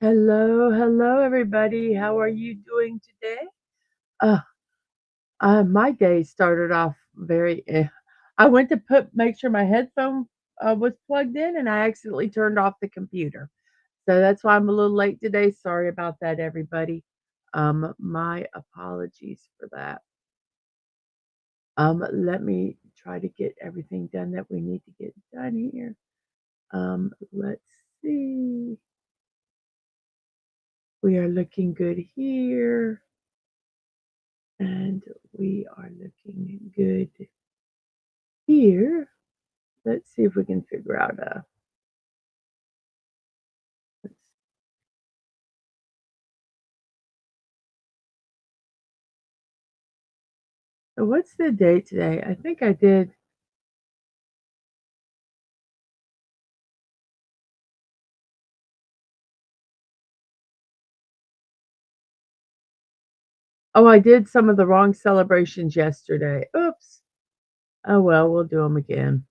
Hello, hello, everybody. How are you doing today? Uh, my day started off very. I went to make sure my headphone was plugged in, and I accidentally turned off the computer. So that's why I'm a little late today. Sorry about that, everybody. My apologies for that. Let me try to get everything done that we need to get done here. Let's see. We are looking good here. And we are looking good here. Let's see if we can figure out let's- so what's the date today? I think I did. Oh, I did some of the wrong celebrations yesterday. Oops. Oh well, we'll do them again.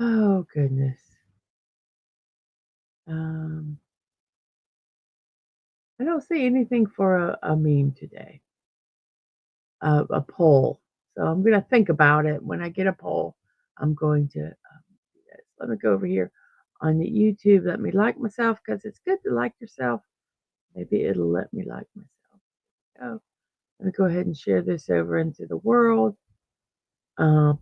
Oh goodness. Um, I don't see anything for a meme today. A poll. So I'm gonna think about it. When I get a poll, I'm going to do this. Let me go over here on the YouTube. Let me like myself because it's good to like yourself. Maybe it'll let me like myself. Oh, let me go ahead and share this over into the world. Um,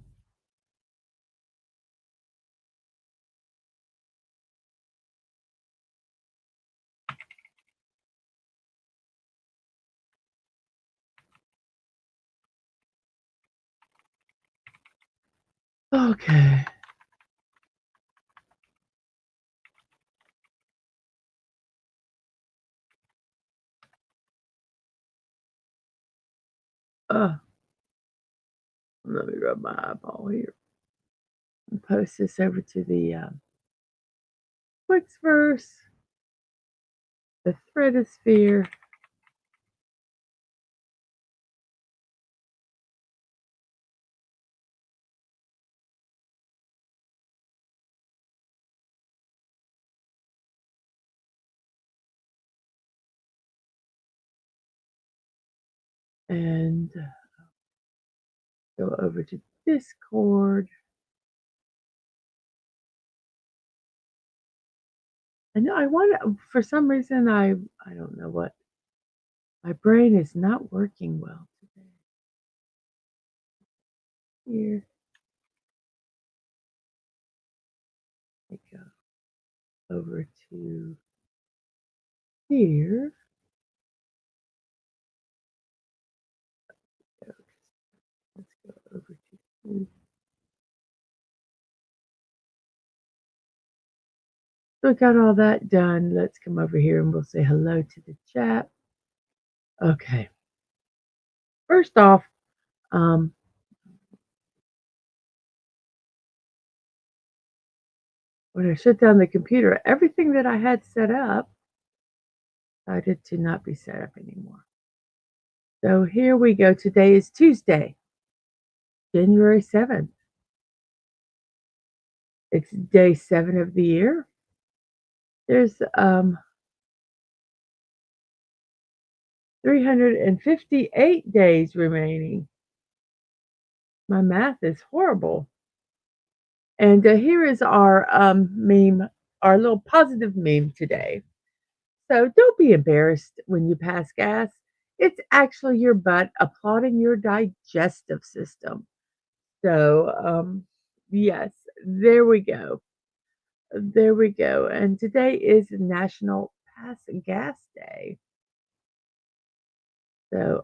okay. Uh, Let me rub my eyeball here and post this over to the Quicksverse, the Threadosphere, and go over to Discord. I know I want for some reason I don't know what my brain is not working well today. Here I go over to here. Let's go over to so we got all that done. Let's come over here and we'll say hello to the chat. Okay. First off, um, when I shut down the computer, everything that I had set up decided to not be set up anymore. So here we go. Today is Tuesday, January 7th. It's day 7 of the year. There's 358 days remaining. My math is horrible. And here is our meme, our little positive meme today. So don't be embarrassed when you pass gas. It's actually your butt applauding your digestive system. So, yes, there we go. There we go. And today is National Pass Gas Day. So,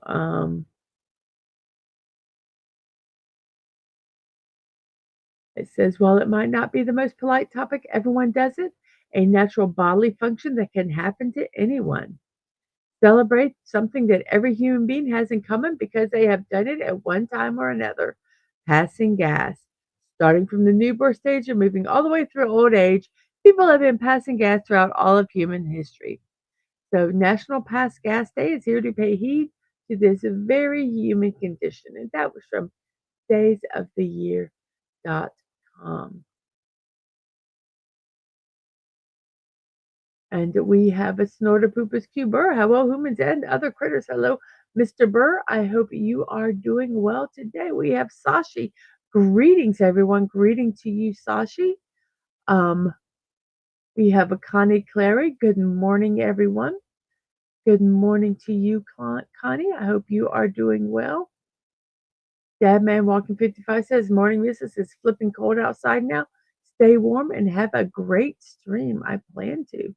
it says, while it might not be the most polite topic, everyone does it. A natural bodily function that can happen to anyone. Celebrate something that every human being has in common because they have done it at one time or another. Passing gas. Starting from the newborn stage and moving all the way through old age, people have been passing gas throughout all of human history. So, National Pass Gas Day is here to pay heed to this very human condition. And that was from bestdaysoftheyear.com. And we have a Snorterpoopus Q Burr. Hello, humans and other critters. Hello, Mr. Burr. I hope you are doing well today. We have Sashi. Greetings, everyone. Greeting to you, Sashi. Um, we have a Connie Clary. Good morning, everyone. Good morning to you, Connie. I hope you are doing well. DadmanWalking55 says, Morning Musings, it's flipping cold outside now. Stay warm and have a great stream. I plan to.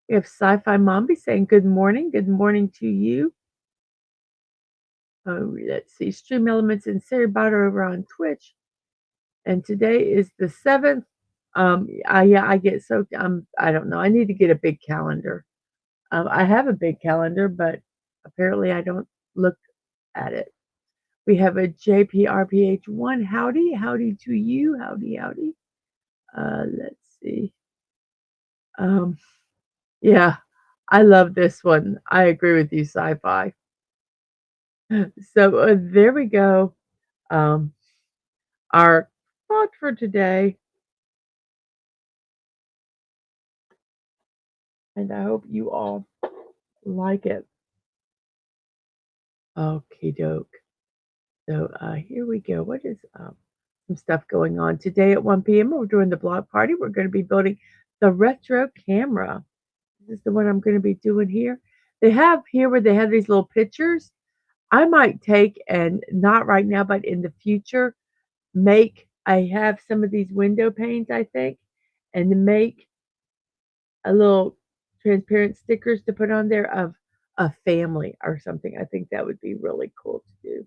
We have Sci-Fi Mombi saying, Good morning. Good morning to you. Let's see. Stream Elements and Sarah Butter over on Twitch. And today is the 7th. I get so, I don't know. I need to get a big calendar. I have a big calendar, but apparently I don't look at it. We have a JPRPH1. Howdy. Howdy to you. Howdy, howdy. Let's see. Yeah, I love this one. I agree with you, Sci-Fi. So there we go. Our thought for today. And I hope you all like it. Okie doke. So here we go. What is some stuff going on today at 1 p.m. We're doing the block party. We're going to be building the retro camera. This is the one I'm going to be doing here. They have here where they have these little pictures. I might take and not right now, but in the future, I have some of these window panes, I think, and make a little transparent stickers to put on there of a family or something. I think that would be really cool to do.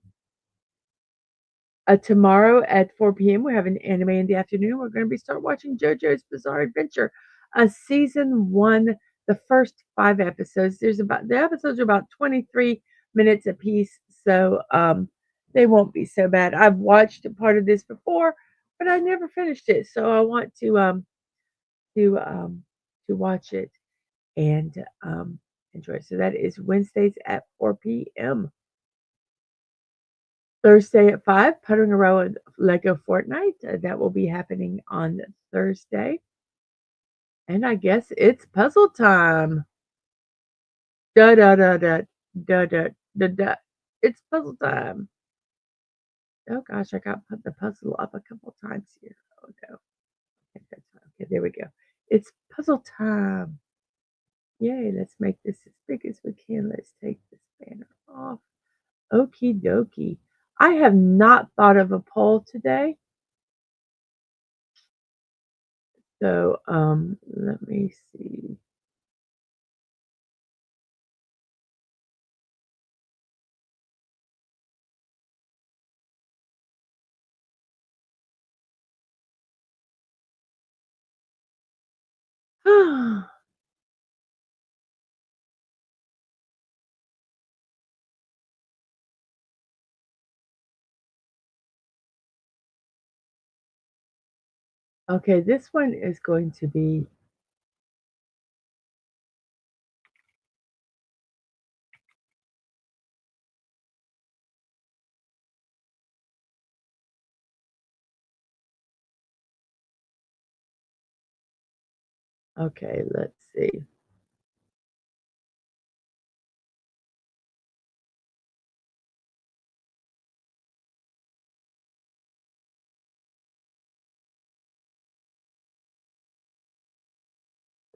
Tomorrow at 4 p.m. we have an anime in the afternoon. We're going to be start watching JoJo's Bizarre Adventure, season 1, the first 5 episodes. The episodes are about 23 minutes a piece, so they won't be so bad. I've watched a part of this before, but I never finished it, so I want to watch it and enjoy it. So that is Wednesdays at 4 p.m. Thursday at 5, Puttering Around Lego Fortnite. That will be happening on Thursday. And I guess it's puzzle time. Da da da da da da da da. It's puzzle time. Oh gosh, I got put the puzzle up a couple times here. Oh no. Okay, that's fine. Okay, there we go. It's puzzle time. Yay, let's make this as big as we can. Let's take this banner off. Okie dokie. I have not thought of a poll today. So let me see. Okay, this one is going to be okay, let's see.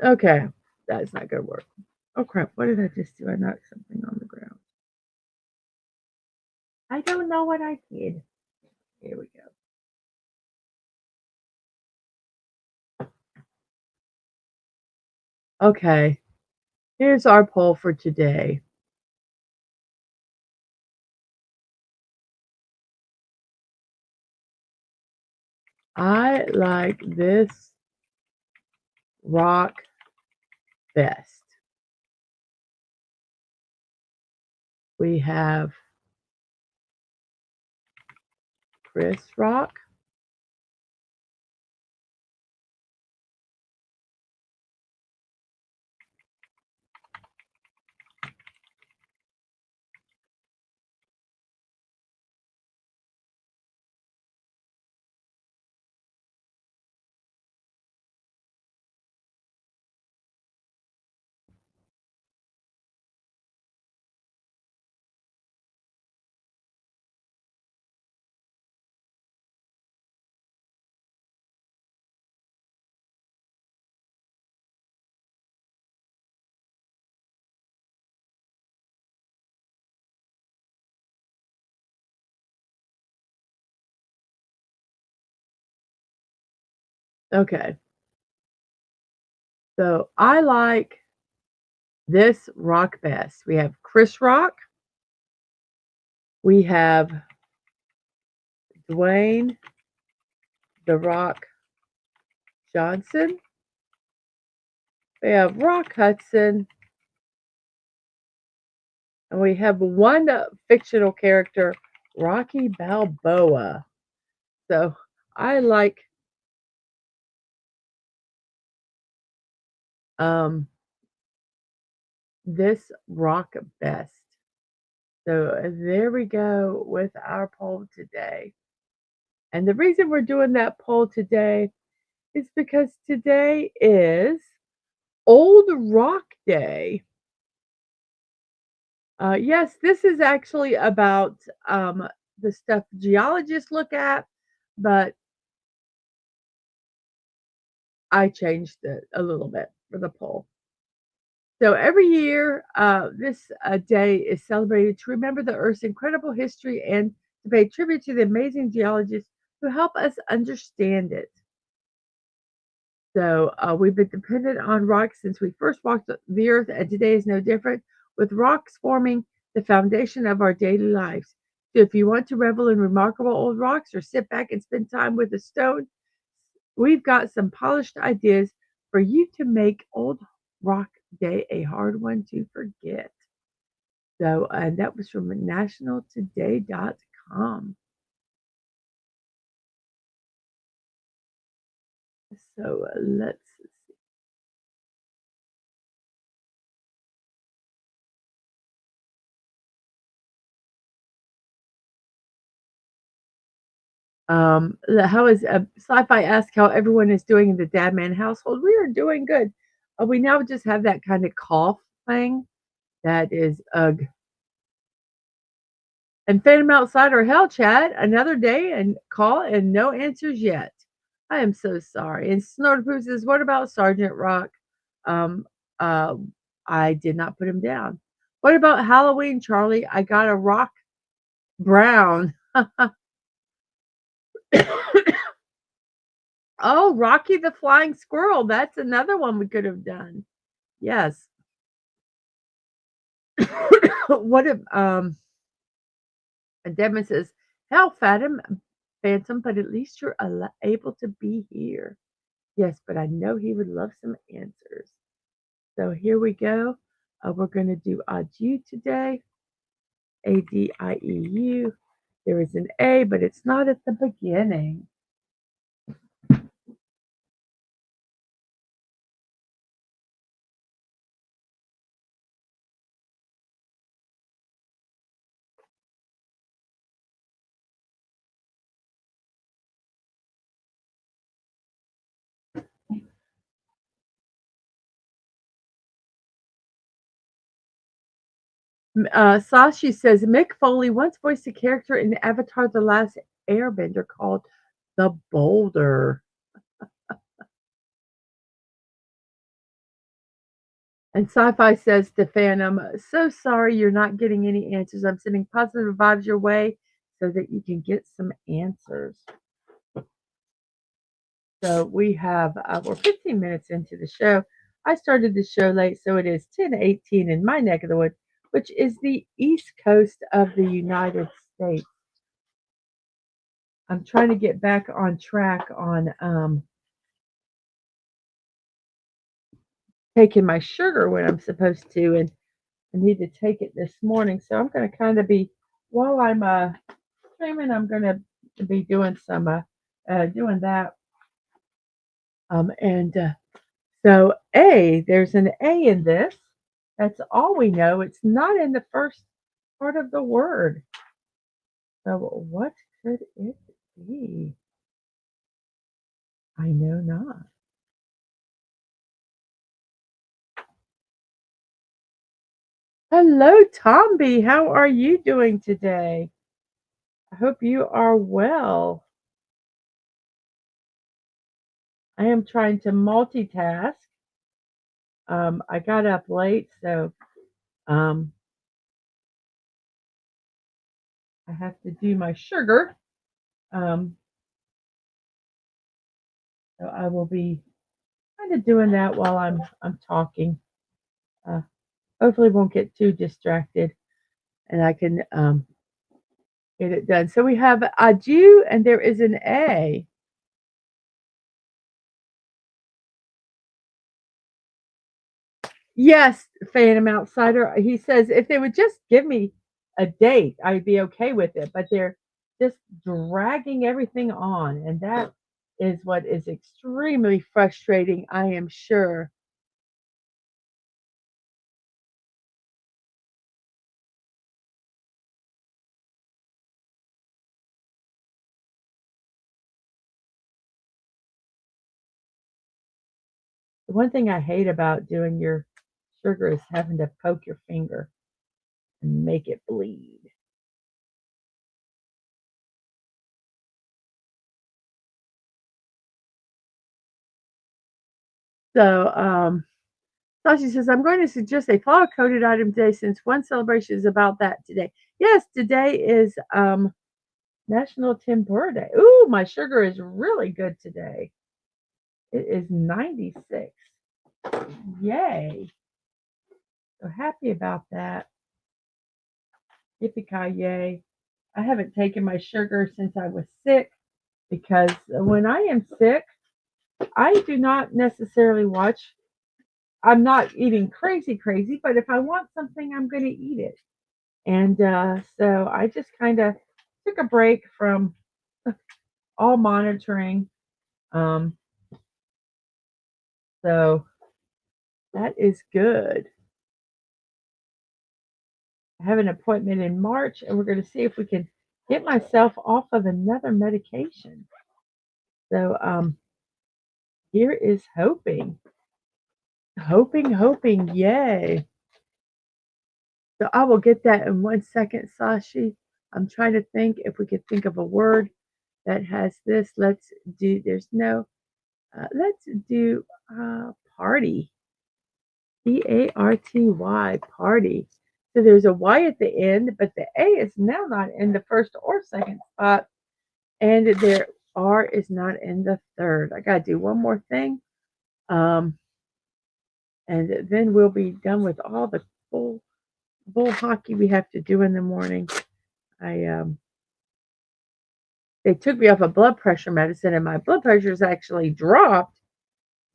Okay, that's not gonna work. Oh crap, what did I just do? I knocked something on the ground. I don't know what I did. Here we go. Okay, here's our poll for today. I like this rock best. We have Chris Rock. Okay. So I like this rock best. We have Chris Rock. We have Dwayne The Rock Johnson. We have Rock Hudson. And we have one fictional character, Rocky Balboa. So I like um, this rock best. So there we go with our poll today. And the reason we're doing that poll today is because today is Old Rock Day. Yes, this is actually about the stuff geologists look at, but I changed it a little bit for the poll. So every year, this day is celebrated to remember the Earth's incredible history and to pay tribute to the amazing geologists who help us understand it. So we've been dependent on rocks since we first walked the Earth, and today is no different, with rocks forming the foundation of our daily lives. So if you want to revel in remarkable old rocks or sit back and spend time with a stone, we've got some polished ideas for you to make Old Rock Day a hard one to forget. So, and that was from nationaltoday.com. So let's see. How is Sci-Fi asked how everyone is doing in the Dadman household? We are doing good. We now just have that kind of cough thing that is ugh. And Phantom Outside or Hell Chat, another day and call and no answers yet. I am so sorry. And Snortapoo says, what about Sergeant Rock? Um, uh, I did not put him down. What about Halloween, Charlie? I got a rock brown. Oh, Rocky the Flying Squirrel. That's another one we could have done. Yes. What if and Devin says, hell, Phantom, but at least you're able to be here. Yes, but I know he would love some answers. So here we go. We're going to do adieu today. ADIEU. There is an A, but it's not at the beginning. Sashi says Mick Foley once voiced a character in Avatar: The Last Airbender called the Boulder. And Sci-Fi says to Phantom, so sorry you're not getting any answers. I'm sending positive vibes your way so that you can get some answers. So we have, we're 15 minutes into the show. I started the show late, so it is 10:18 in my neck of the woods, which is the east coast of the United States. I'm trying to get back on track on taking my sugar when I'm supposed to, and I need to take it this morning. So I'm going to kind of be, while I'm streaming, I'm going to be doing some, doing that. And so there's an A in this. That's all we know. It's not in the first part of the word. So what could it be? I know not. Hello, Tomby. How are you doing today? I hope you are well. I am trying to multitask. I got up late, so um, I have to do my sugar. Um, So I will be kind of doing that while I'm talking. Uh, Hopefully, won't get too distracted, and I can get it done. So we have a Jew, and there is an A. Yes, Phantom Outsider. He says if they would just give me a date, I'd be okay with it. But they're just dragging everything on, and that is what is extremely frustrating, I am sure. The one thing I hate about doing your sugar is having to poke your finger and make it bleed. So, Sashi says, I'm going to suggest a flour coated item today since one celebration is about that today. Yes, today is National Tempura Day. Ooh, my sugar is really good today. It is 96. Yay. So happy about that. Yippee-ki-yay. I haven't taken my sugar since I was sick because when I am sick, I do not necessarily watch. I'm not eating crazy, but if I want something, I'm going to eat it. And so I just kind of took a break from all monitoring. Um, so that is good. I have an appointment in March, and we're going to see if we can get myself off of another medication. So here is hoping, hoping, yay. So I will get that in 1 second, Sashi. I'm trying to think if we could think of a word that has this. Let's do, there's no, let's do party. Party, party. So there's a Y at the end, but the A is now not in the first or second spot, and there R is not in the third. I gotta do one more thing, um, and then we'll be done with all the bull hockey we have to do in the morning. I They took me off of blood pressure medicine, and my blood pressure is actually dropped.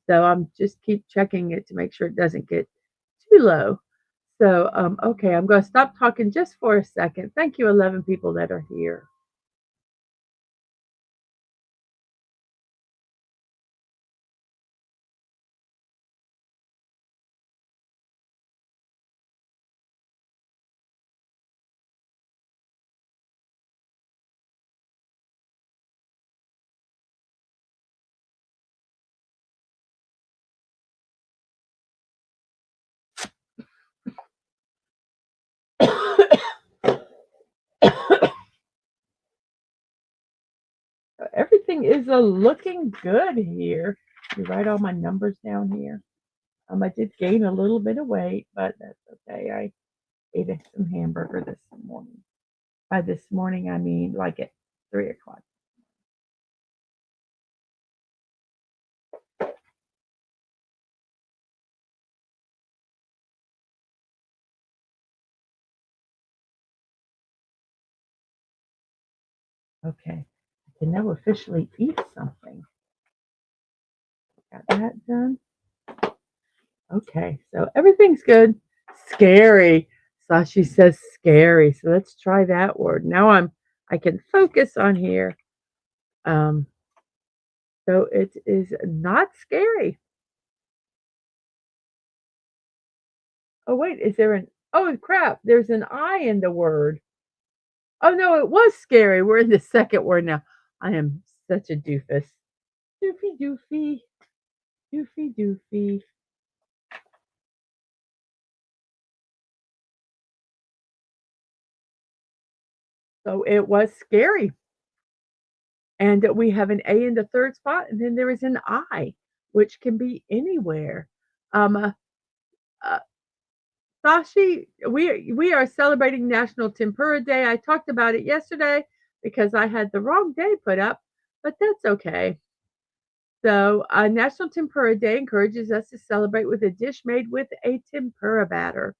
So I'm just keep checking it to make sure it doesn't get too low. So, okay, I'm going to stop talking just for a second. Thank you, 11 people that are here. Everything is looking good here. You write all my numbers down here. I did gain a little bit of weight, but that's okay. I ate some hamburger this morning. By this morning, I mean like at 3 o'clock. Okay, I can now officially eat something. Got that done. Okay, so everything's good. Scary. Sashi says scary. So let's try that word. Now I can focus on here. Um, so it is not scary. Oh wait, is there an oh crap, there's an I in the word. Oh no, it was scary. We're in the second word now. I am such a doofus. Doofy. Doofy. So it was scary. And we have an A in the third spot, and then there is an I, which can be anywhere. Um, uh, uh, Sashi, we are celebrating National Tempura Day. I talked about it yesterday because I had the wrong day put up, but that's okay. So, National Tempura Day encourages us to celebrate with a dish made with a tempura batter.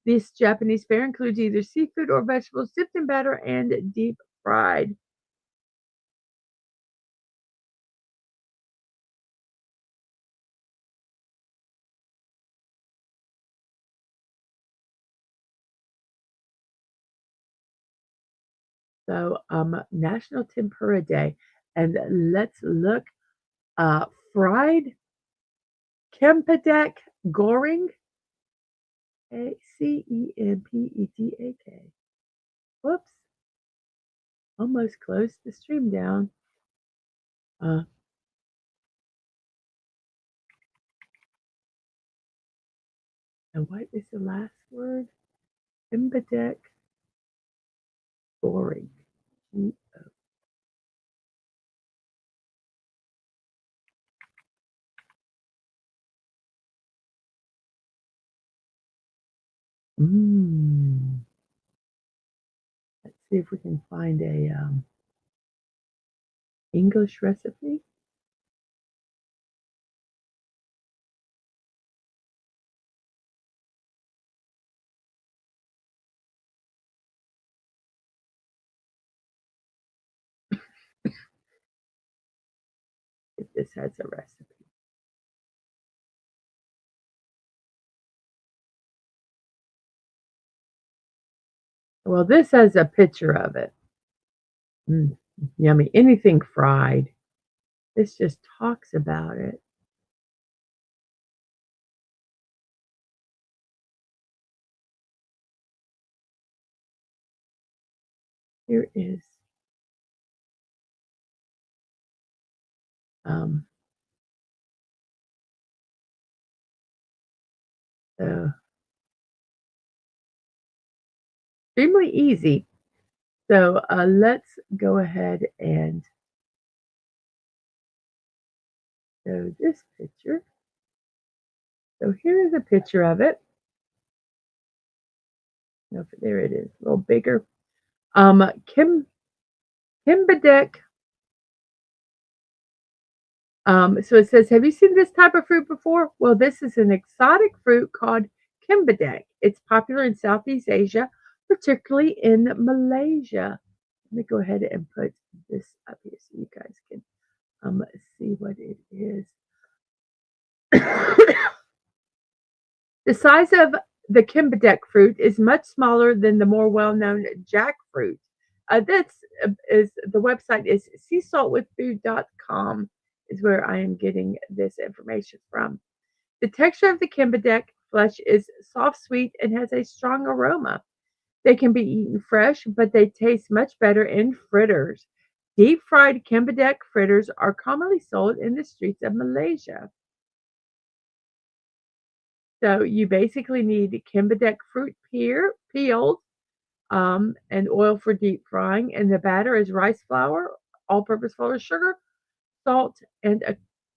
This Japanese fare includes either seafood or vegetables dipped in batter and deep fried. So, National Tempura Day, and let's look. Fried Kempadek Goring, Cempedek. Whoops, almost closed the stream down. Uh, and what is the last word? Kempadek Goring. Mm. Let's see if we can find a English recipe. If this has a recipe. Well, this has a picture of it. Mm, yummy. Anything fried. This just talks about it. Here is um, the extremely easy. So let's go ahead and show this picture. So here is a picture of it. No, there it is, a little bigger. Kimbadek. So it says, have you seen this type of fruit before? Well, this is an exotic fruit called kimbadek. It's popular in Southeast Asia, particularly in Malaysia. Let me go ahead and put this up here so you guys can see what it is. The size of the Kimbadek fruit is much smaller than the more well-known jackfruit. This is the website is seasaltwithfood.com is where I am getting this information from. The texture of the Kimbadek flesh is soft, sweet, and has a strong aroma. They can be eaten fresh, but they taste much better in fritters. Deep fried Kimbadek fritters are commonly sold in the streets of Malaysia. So you basically need Kimbadek fruit peeled, and oil for deep frying. And the batter is rice flour, all-purpose flour, sugar, salt, and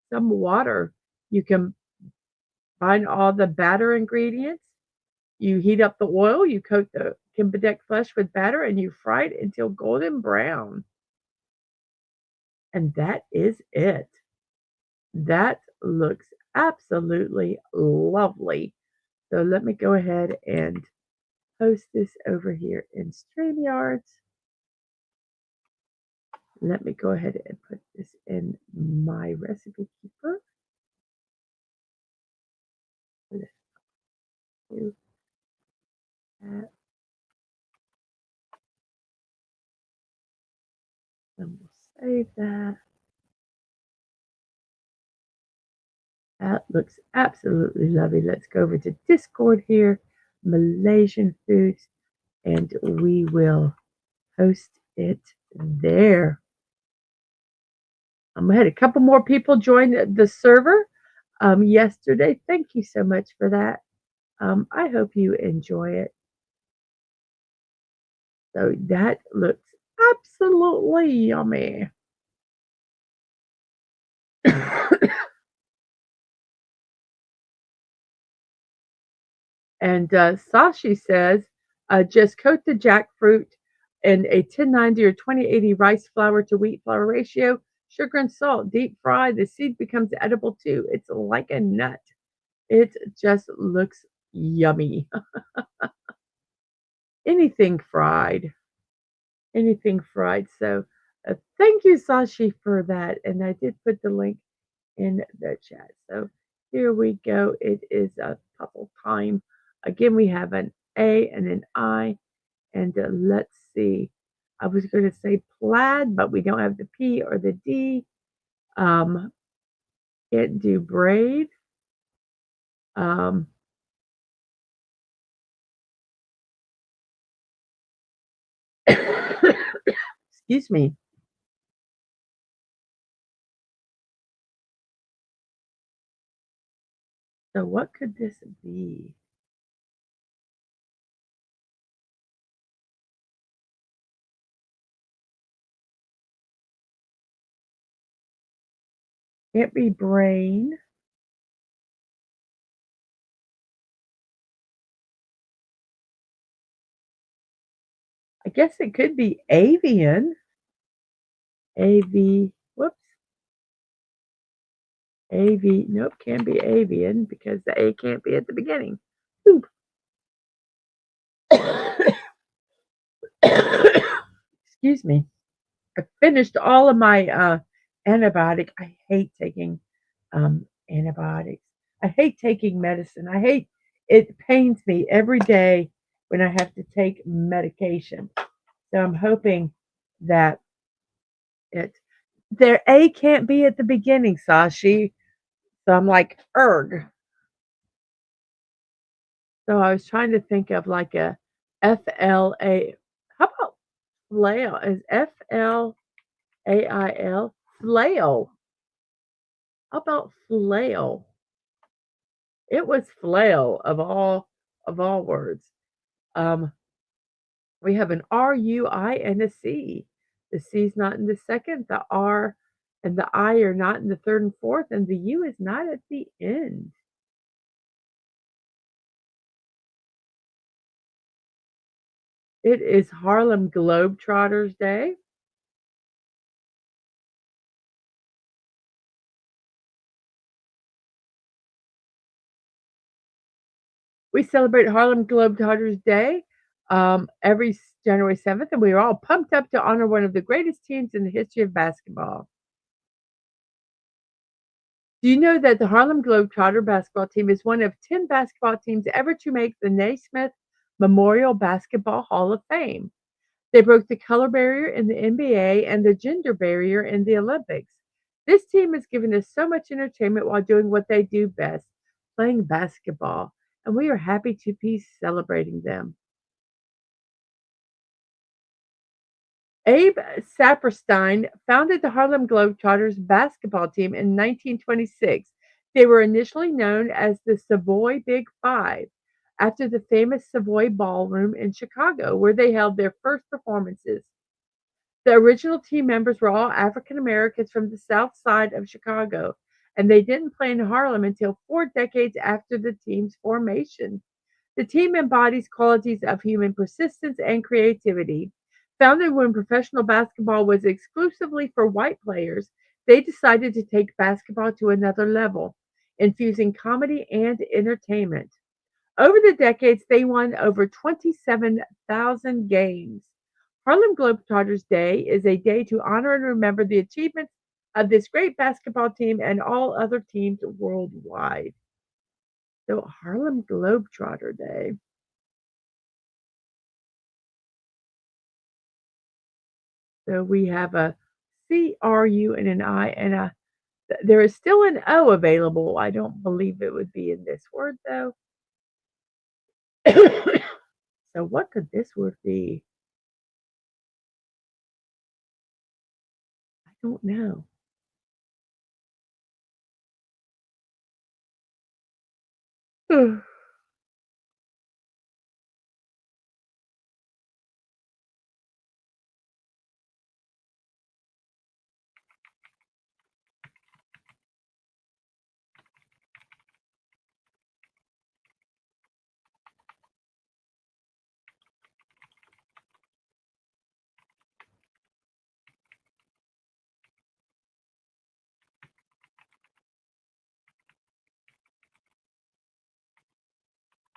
some water. You can find all the batter ingredients. You heat up the oil. You coat the Kimbadek flesh with batter, and you fry it until golden brown. And that is it. That looks absolutely lovely. So let me go ahead and post this over here in StreamYards. Let me go ahead and put this in my recipe keeper. Let's do that. And we'll save that. That looks absolutely lovely. Let's go over to Discord here, Malaysian foods, and we will post it there. I had a couple more people join the server yesterday. Thank you so much for that. I hope you enjoy it. So that looks absolutely yummy. And Sashi says, just coat the jackfruit in a 1090 or 2080 rice flour to wheat flour ratio. sugar and salt, deep fry. The seed becomes edible too. It's like a nut. It just looks yummy. Anything fried, anything fried. So, thank you, Sashi, for that. And I did put the link in the chat. So here we go. It is a puzzle time. Again, we have an A and an I. And let's see. I was going to say plaid, but we don't have the P or the D. Can't do braid. Um, excuse me. So what could this be? Can't be brain. I guess it could be avian. AV. Whoops. AV. Nope, can't be avian because the A can't be at the beginning. Excuse me. I finished all of my antibiotic. I hate taking antibiotics. I hate taking medicine. I hate it. Pains me every day when I have to take medication. So I'm hoping that it their A can't be at the beginning, Sashi. So I'm like erg. So I was trying to think of like a FLA. How about flail? Is FLAIL flail? How about flail? It was flail of all words. Um, we have an RUI and a C. The C's not in the second, the R and the I are not in the third and fourth, and the U is not at the end. It is Harlem Globetrotters Day. We celebrate Harlem Globetrotters Day every January 7th, and we are all pumped up to honor one of the greatest teams in the history of basketball. Do you know that the Harlem Globetrotter basketball team is one of 10 basketball teams ever to make the Naismith Memorial Basketball Hall of Fame? They broke the color barrier in the NBA and the gender barrier in the Olympics. This team has given us so much entertainment while doing what they do best, playing basketball, and we are happy to be celebrating them. Abe Saperstein founded the Harlem Globetrotters basketball team in 1926. They were initially known as the Savoy Big Five, after the famous Savoy Ballroom in Chicago, where they held their first performances. The original team members were all African Americans from the South Side of Chicago, and they didn't play in Harlem until 4 decades after the team's formation. The team embodies qualities of human persistence and creativity. Founded when professional basketball was exclusively for white players, they decided to take basketball to another level, infusing comedy and entertainment. Over the decades, they won over 27,000 games. Harlem Globetrotters Day is a day to honor and remember the achievements of this great basketball team and all other teams worldwide. So, Harlem Globetrotter Day. So, we have a CRU and an I, and there is still an O available. I don't believe it would be in this word, though. So, what could this word be? I don't know.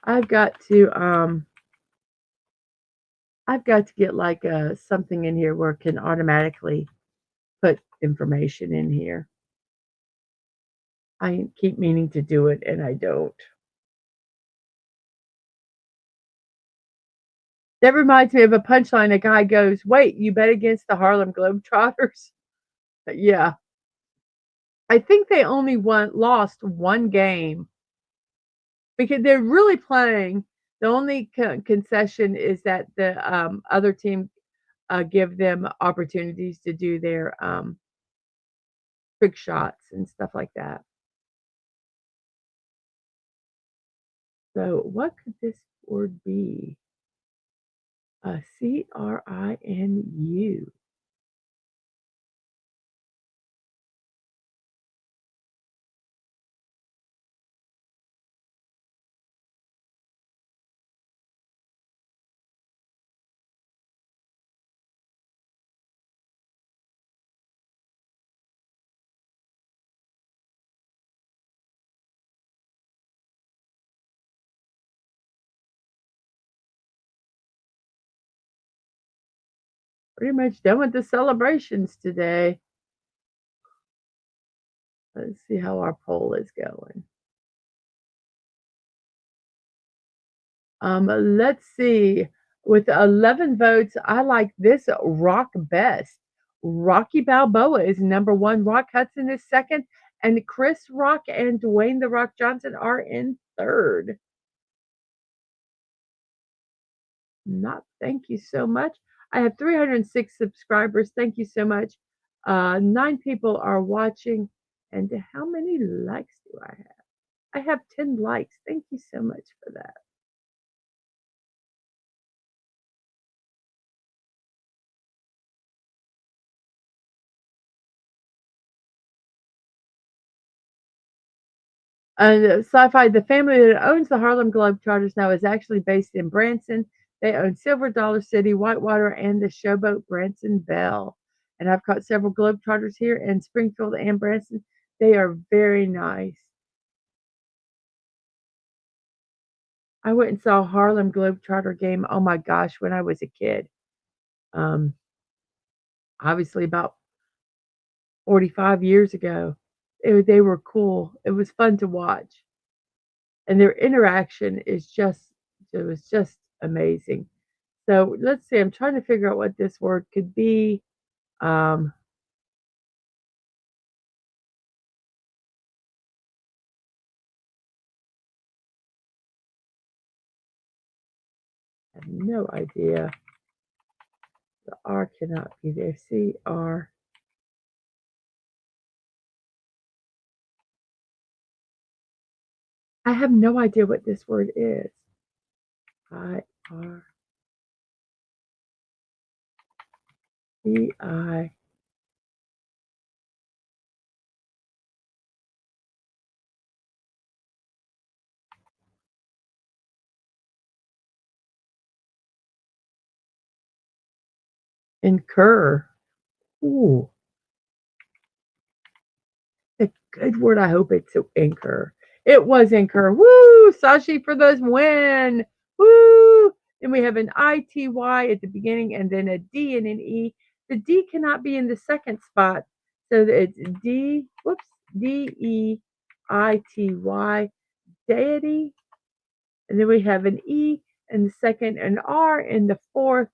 I've got to get like something in here where it can automatically put information in here. I keep meaning to do it and I don't. That reminds me of a punchline. A guy goes, "Wait, you bet against the Harlem Globetrotters?" Yeah. I think they only lost one game because they're really playing. The only concession is that the other team give them opportunities to do their trick shots and stuff like that. So, what could this word be? CRINU. Pretty much done with the celebrations today. Let's see how our poll is going. Let's see. With 11 votes, I like this rock best. Rocky Balboa is number one. Rock Hudson is second. And Chris Rock and Dwayne The Rock Johnson are in third. Not thank you so much. I have 306 subscribers. Thank you so much. 9 people are watching. And how many likes do I have? I have 10 likes. Thank you so much for that. Sci-fi, the family that owns the Harlem Globetrotters now is actually based in Branson. They own Silver Dollar City, Whitewater, and the Showboat Branson Belle. And I've caught several Globetrotters here in Springfield and Branson. They are very nice. I went and saw a Harlem Globetrotter game, oh my gosh, when I was a kid. Um, Obviously about 45 years ago. They were cool. It was fun to watch. And their interaction is just it was just amazing. So let's see, I'm trying to figure out what this word could be. Um, I have no idea. The R cannot be there. CR. I have no idea what this word is. IRCI. Incur. Ooh, a good word. I hope it's incur. It was incur. Woo! Sashi for the win. Woo! Then we have an ITY at the beginning and then a D and an E. The D cannot be in the second spot. So it's DEITY, deity. And then we have an E in the second, an R in the fourth,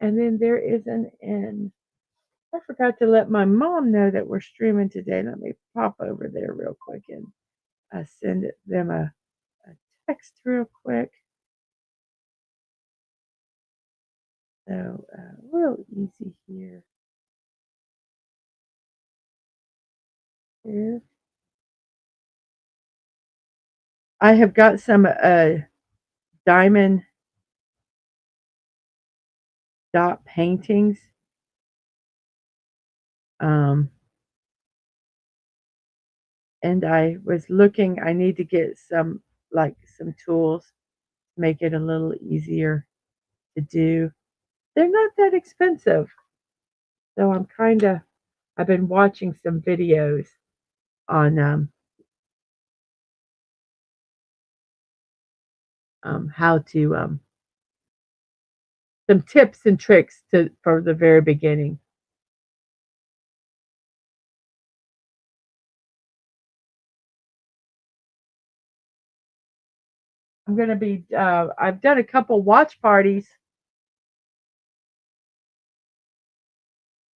and then there is an N. I forgot to let my mom know that we're streaming today. Let me pop over there real quick and send them a text real quick. So real easy here. Here. I have got some diamond dot paintings. Um, and I was looking, I need to get some tools to make it a little easier to do. They're not that expensive. So I've been watching some videos on how to some tips and tricks for the very beginning. I'm gonna be. I've done a couple watch parties.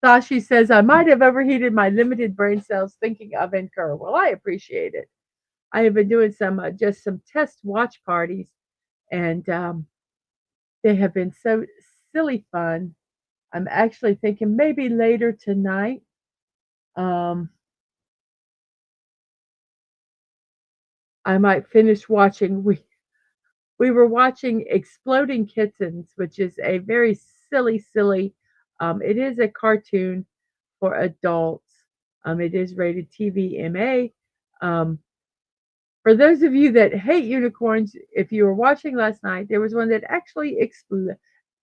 Sashi says I might have overheated my limited brain cells thinking of incur. Well, I appreciate it. I have been doing some just some test watch parties, and they have been so silly fun. I'm actually thinking maybe later tonight. Um, I might finish watching. We were watching Exploding Kittens, which is a very silly. It is a cartoon for adults. It is rated TVMA. Um, for those of you that hate unicorns, if you were watching last night, there was one that actually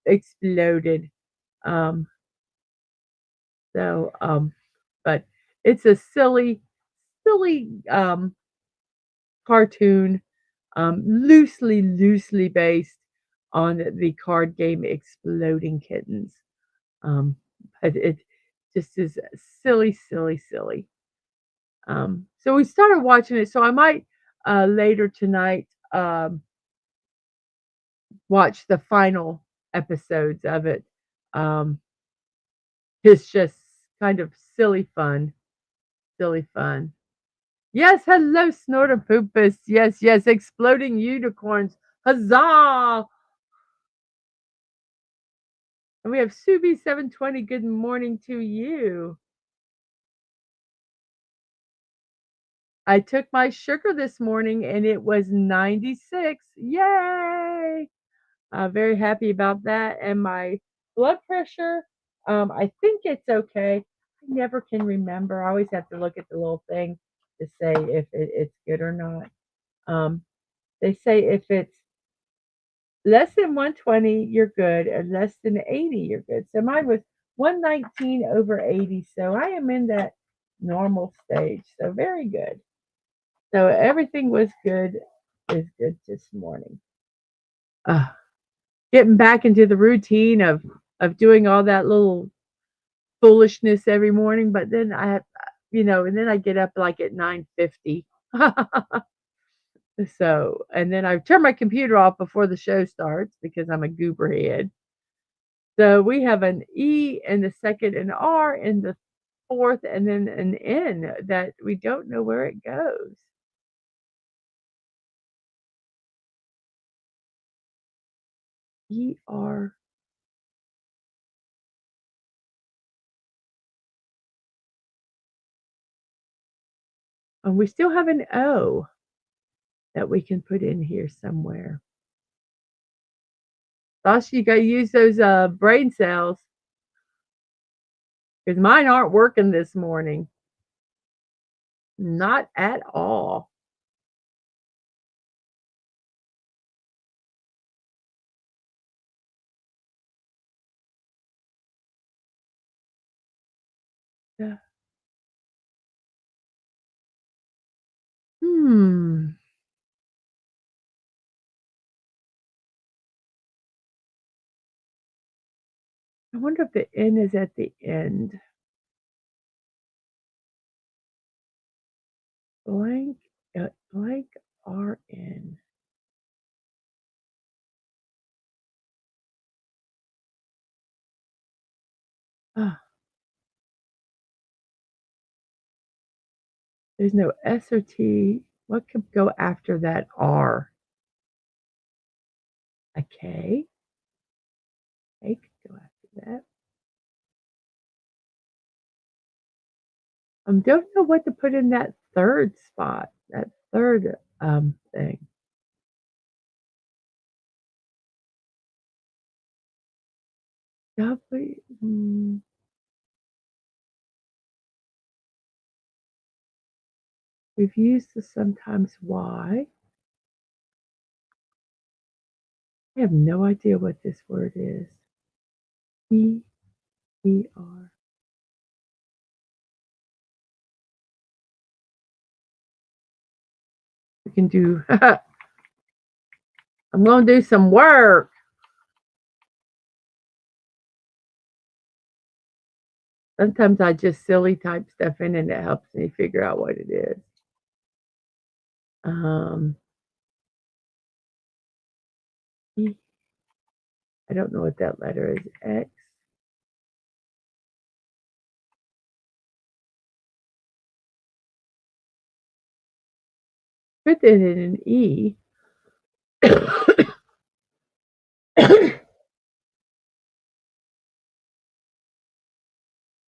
exploded. Um, so, but it's a silly cartoon, loosely based on the card game Exploding Kittens. Um, but it just is silly. So we started watching it. So I might later tonight watch the final episodes of it. Um, it's just kind of silly fun. Yes, hello, Snortopoopus. Yes, exploding unicorns. Huzzah! And we have Subi720. Good morning to you. I took my sugar this morning and it was 96. Yay! Very happy about that. And my blood pressure, I think it's okay. I never can remember. I always have to look at the little thing to say if it's good or not. Um, they say if it's less than 120, you're good, and less than 80, you're good. So mine was 119 over 80. So I am in that normal stage. So very good. So everything was good, is good this morning. Uh, Getting back into the routine of doing all that little foolishness every morning, but then I have, and then I get up like at 9:50. So, and then I turn my computer off before the show starts because I'm a goober head. So we have an E in the second, an R in the fourth, and then an N that we don't know where it goes. ER. And we still have an O that we can put in here somewhere. Thought you got to use those brain cells because mine aren't working this morning. Not at all. Yeah. Hmm. I wonder if the N is at the end. Blank, blank RN. Ah, there's no S or T. What could go after that R? A K? K could go after that. Don't know what to put in that third spot, that third thing. W. We've used the sometimes Y. I have no idea what this word is. E E R. We can do I'm going to do some work. Sometimes I just silly type stuff in and it helps me figure out what it is. Um, I don't know what that letter is. X. Put it in an E.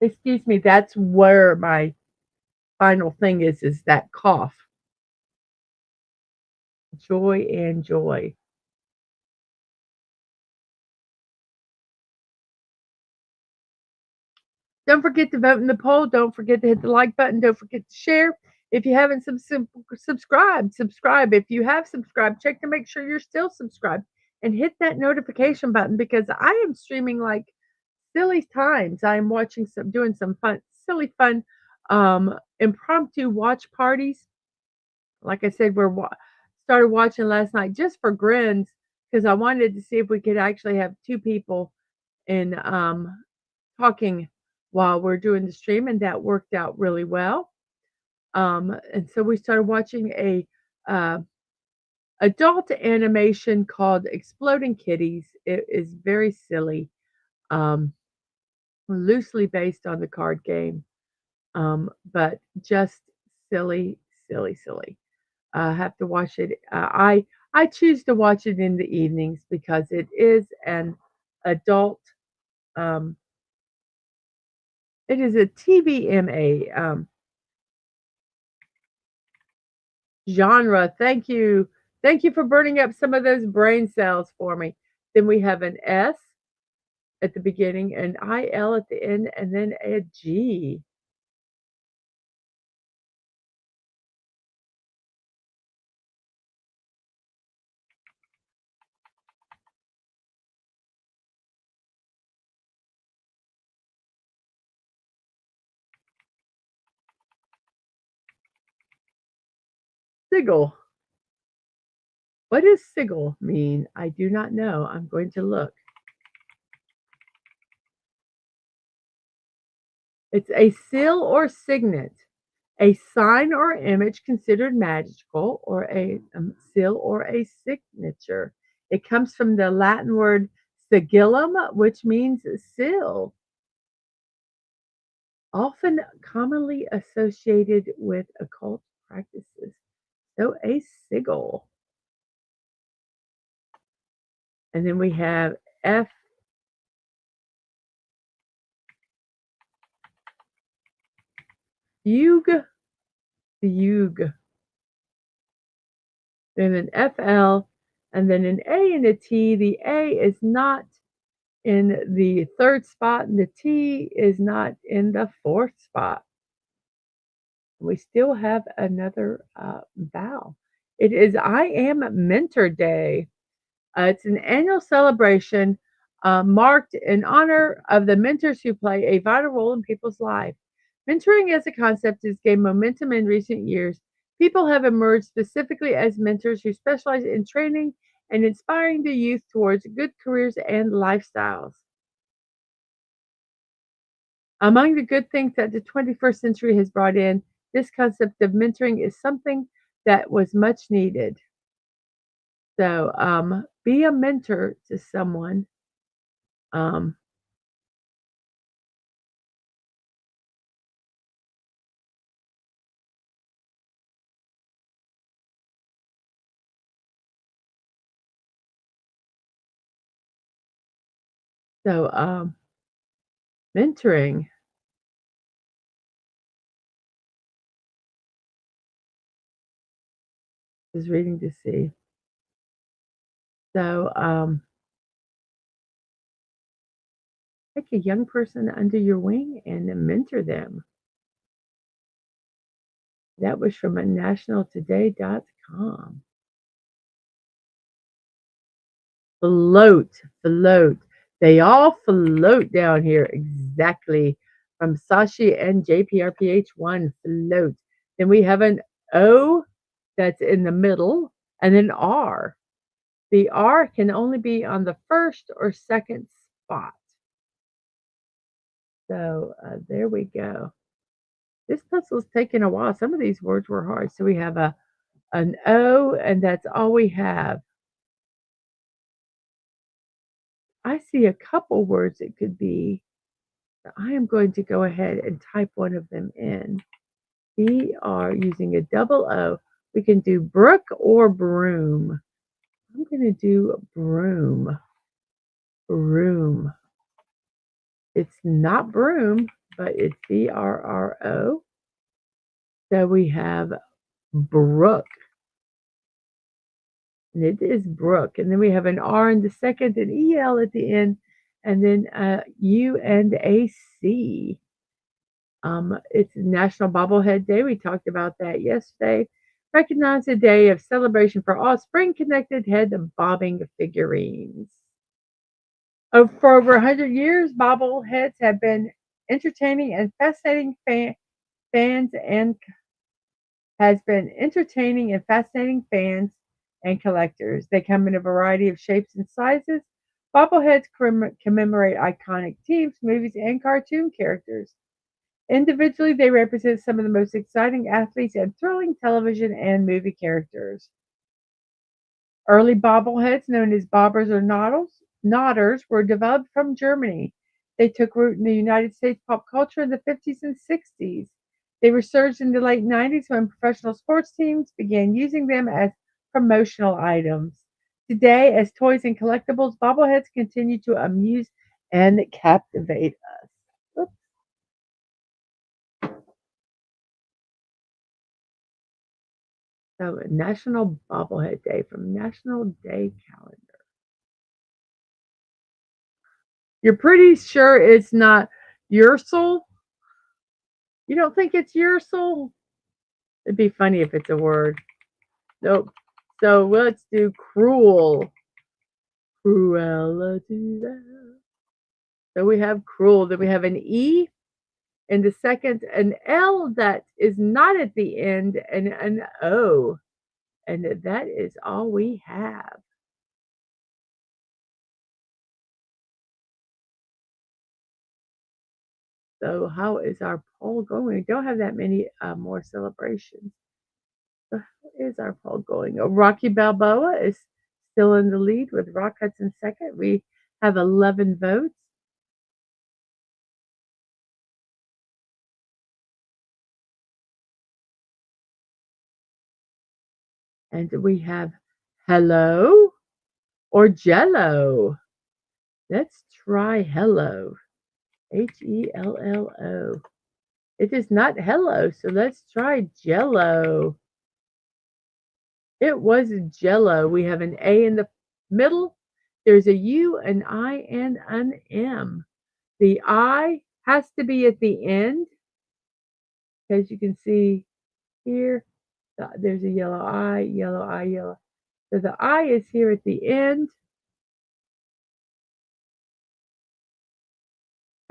Excuse me, that's where my final thing is that cough. Joy and joy. Don't forget to vote in the poll. Don't forget to hit the like button. Don't forget to share. If you haven't subscribed, subscribe. If you have subscribed, check to make sure you're still subscribed and hit that notification button because I am streaming like silly times. I am doing some silly fun, impromptu watch parties. Like I said, started watching last night just for grins because I wanted to see if we could actually have two people in talking while we're doing the stream, and that worked out really well. And so we started watching a uh, adult animation called Exploding Kitties. It is very silly, um, loosely based on the card game, but just silly, silly, silly. I have to watch it. I choose to watch it in the evenings because it is an adult. Um, it is a TVMA genre. Thank you for burning up some of those brain cells for me. Then we have an S at the beginning, an IL at the end, and then a G. Sigil. What does sigil mean? I do not know. I'm going to look. It's a seal or signet, a sign or image considered magical, or a seal or a signature. It comes from the Latin word sigillum, which means seal, often commonly associated with occult practices. So a sigil. And then we have F. Fugue. Fugue. Then an FL, and then an A and a T. The A is not in the third spot, and the T is not in the fourth spot. We still have another vowel. It is I Am Mentor Day. It's an annual celebration marked in honor of the mentors who play a vital role in people's lives. Mentoring as a concept has gained momentum in recent years. People have emerged specifically as mentors who specialize in training and inspiring the youth towards good careers and lifestyles. Among the good things that the 21st century has brought in, this concept of mentoring is something that was much needed. So, be a mentor to someone. Um, so, mentoring is reading to see. So, take a young person under your wing and mentor them. That was from nationaltoday.com. Float, float. They all float down here exactly from Sashi and JPRPH1. Float. Then we have an O that's in the middle and an R. The R can only be on the first or second spot. So there we go. This puzzle's taken a while. Some of these words were hard. So we have an O, and that's all we have. I see a couple words it could be. I am going to go ahead and type one of them in. We are using a double O. We can do brook or broom. I'm going to do broom. Broom. It's not broom, but it's BRRO. So we have brook. And it is brook. And then we have an R in the second, an EL at the end, and then a U and a C. It's National Bobblehead Day. We talked about that yesterday. Recognize a day of celebration for all spring-connected head bobbing figurines. For over 100 years, bobbleheads have been entertaining and fascinating fans and has been entertaining and fascinating fans and collectors. They come in a variety of shapes and sizes. Bobbleheads commemorate iconic teams, movies, and cartoon characters. Individually, they represent some of the most exciting athletes and thrilling television and movie characters. Early bobbleheads, known as bobbers or nodders, were developed from Germany. They took root in the United States pop culture in the 50s and 60s. They resurged in the late 90s when professional sports teams began using them as promotional items. Today, as toys and collectibles, bobbleheads continue to amuse and captivate us. Oops. So, National Bobblehead Day from National Day Calendar. You're pretty sure it's not Ursel? You don't think it's Ursel? It'd be funny if it's a word. Nope. So let's do cruel. Cruelty. So we have cruel. Then we have an E in the second, an L that is not at the end, and an O. And that is all we have. So how is our poll going? We don't have that many more celebrations. So how is our poll going? Rocky Balboa is still in the lead with Rock Hudson second. We have 11 votes. And we have hello or jello. Let's try hello. Hello. It is not hello, so let's try jello. It was jello. We have an A in the middle. There's a U, an I, and an M. The I has to be at the end. As you can see here, there's a yellow I, yellow I, yellow. So the I is here at the end.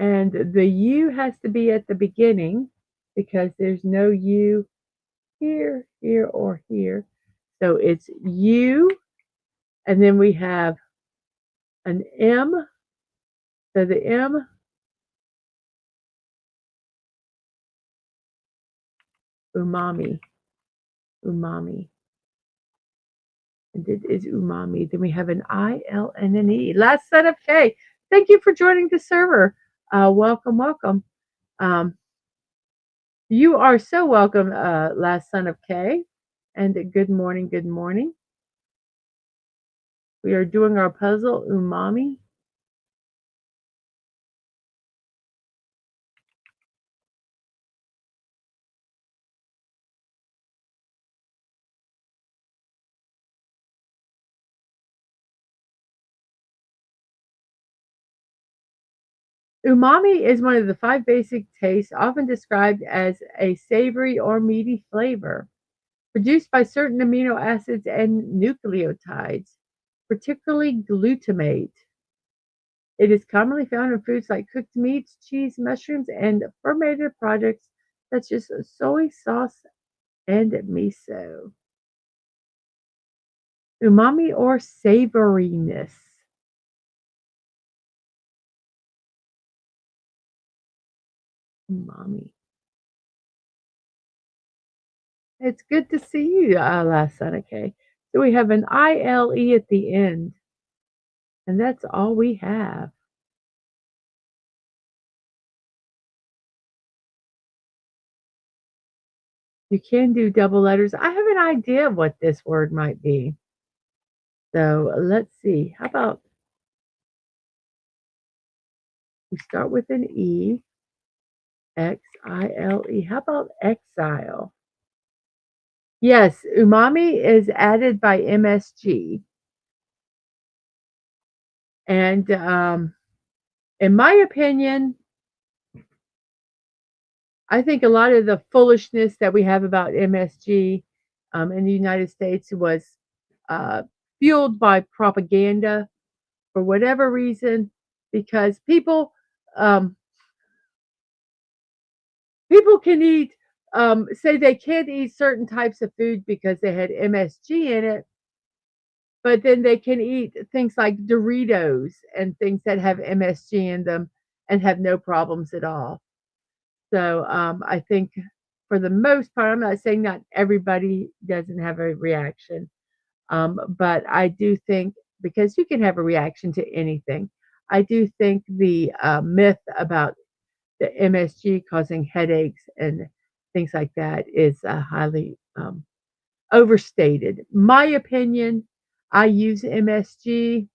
And the U has to be at the beginning because there's no U here, here, or here. So it's U, and then we have an M. So the M, umami, umami. And it is umami. Then we have an I, L, and an E. Last set of K. Thank you for joining the server. Welcome, welcome. You are so welcome, last son of K. And good morning, good morning. We are doing our puzzle, umami. Umami is one of the 5 basic tastes, often described as a savory or meaty flavor, produced by certain amino acids and nucleotides, particularly glutamate. It is commonly found in foods like cooked meats, cheese, mushrooms, and fermented products such as soy sauce and miso. Umami or savoriness? Umami. It's good to see you, last Sunday. So we have an ILE at the end, and that's all we have. You can do double letters. I have an idea of what this word might be. So let's see. How about we start with an E, XILE. How about exile? Yes, umami is added by MSG. And in my opinion, I think a lot of the foolishness that we have about MSG in the United States was uh, fueled by propaganda for whatever reason, because um, people can eat say they can't eat certain types of food because they had MSG in it, but then they can eat things like Doritos and things that have MSG in them and have no problems at all. So I think for the most part, I'm not saying not everybody doesn't have a reaction, but I do think because you can have a reaction to anything, I do think the myth about the MSG causing headaches and things like that is highly overstated. My opinion, I use MSG.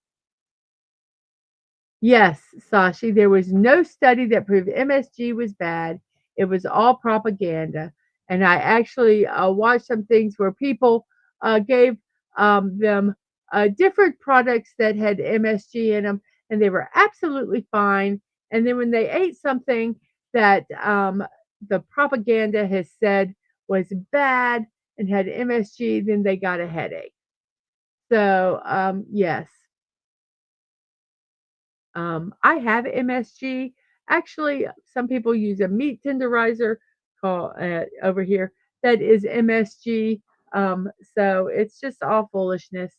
Yes, Sashi, there was no study that proved MSG was bad. It was all propaganda. And I actually watched some things where people gave them different products that had MSG in them, and they were absolutely fine. And then when they ate something that the propaganda has said was bad and had MSG, then they got a headache. So, yes, I have MSG. Actually, some people use a meat tenderizer called over here that is MSG. So it's just all foolishness.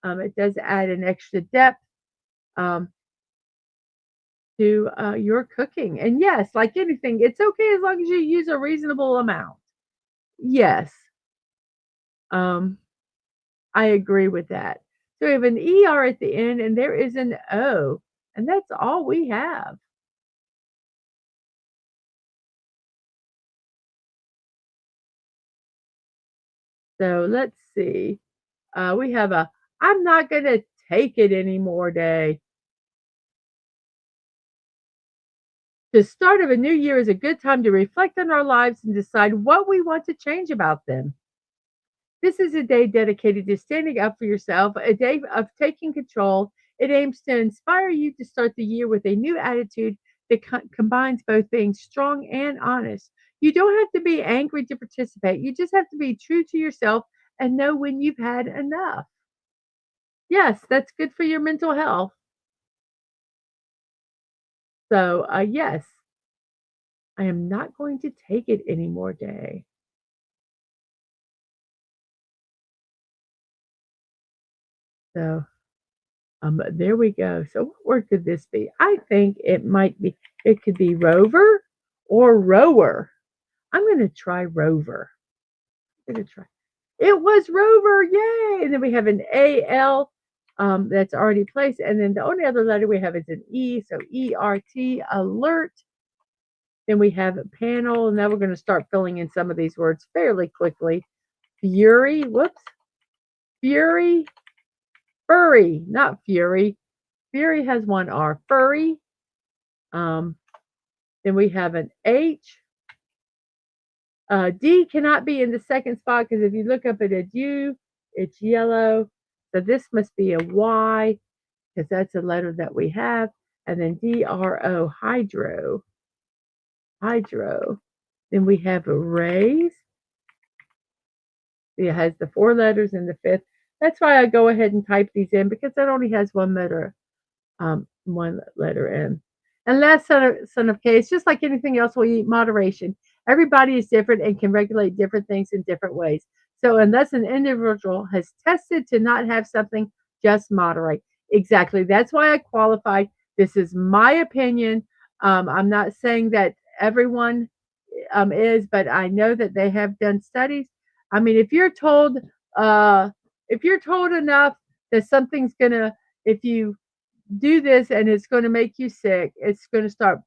It does add an extra depth um, to your cooking. And yes, like anything, it's okay as long as you use a reasonable amount. Yes, um, I agree with that. So we have an ER at the end, and there is an O, and that's all we have. So let's see. We have a I'm not going to take it anymore day. The start of a new year is a good time to reflect on our lives and decide what we want to change about them. This is a day dedicated to standing up for yourself, a day of taking control. It aims to inspire you to start the year with a new attitude that combines both being strong and honest. You don't have to be angry to participate. You just have to be true to yourself and know when you've had enough. Yes, that's good for your mental health. So, yes, I am not going to take it anymore day. So, there we go. So, what word could this be? I think it could be rover or rower. I'm going to try rover. I'm going to try. It was rover. Yay. And then we have an AL that's already placed. And then the only other letter we have is an E. So, ERT, alert. Then we have a panel. Now we're going to start filling in some of these words fairly quickly. Fury. Whoops. Fury, furry, not fury. Fury has one R. Furry. Um, then we have an H. D cannot be in the second spot because if you look up at a U, it's yellow. So this must be a Y because that's a letter that we have. And then DRO, hydro, hydro. Then we have a raise. It has the four letters in the fifth. That's why I go ahead and type these in because it only has one letter in. And last son of K, it's just like anything else we eat moderation. Everybody is different and can regulate different things in different ways. So unless an individual has tested to not have something, just moderate. Exactly. That's why I qualified. This is my opinion. I'm not saying that everyone is, but I know that they have done studies. I mean, uh, if you're told enough that something's gonna, if you do this and it's going to make you sick, it's going to start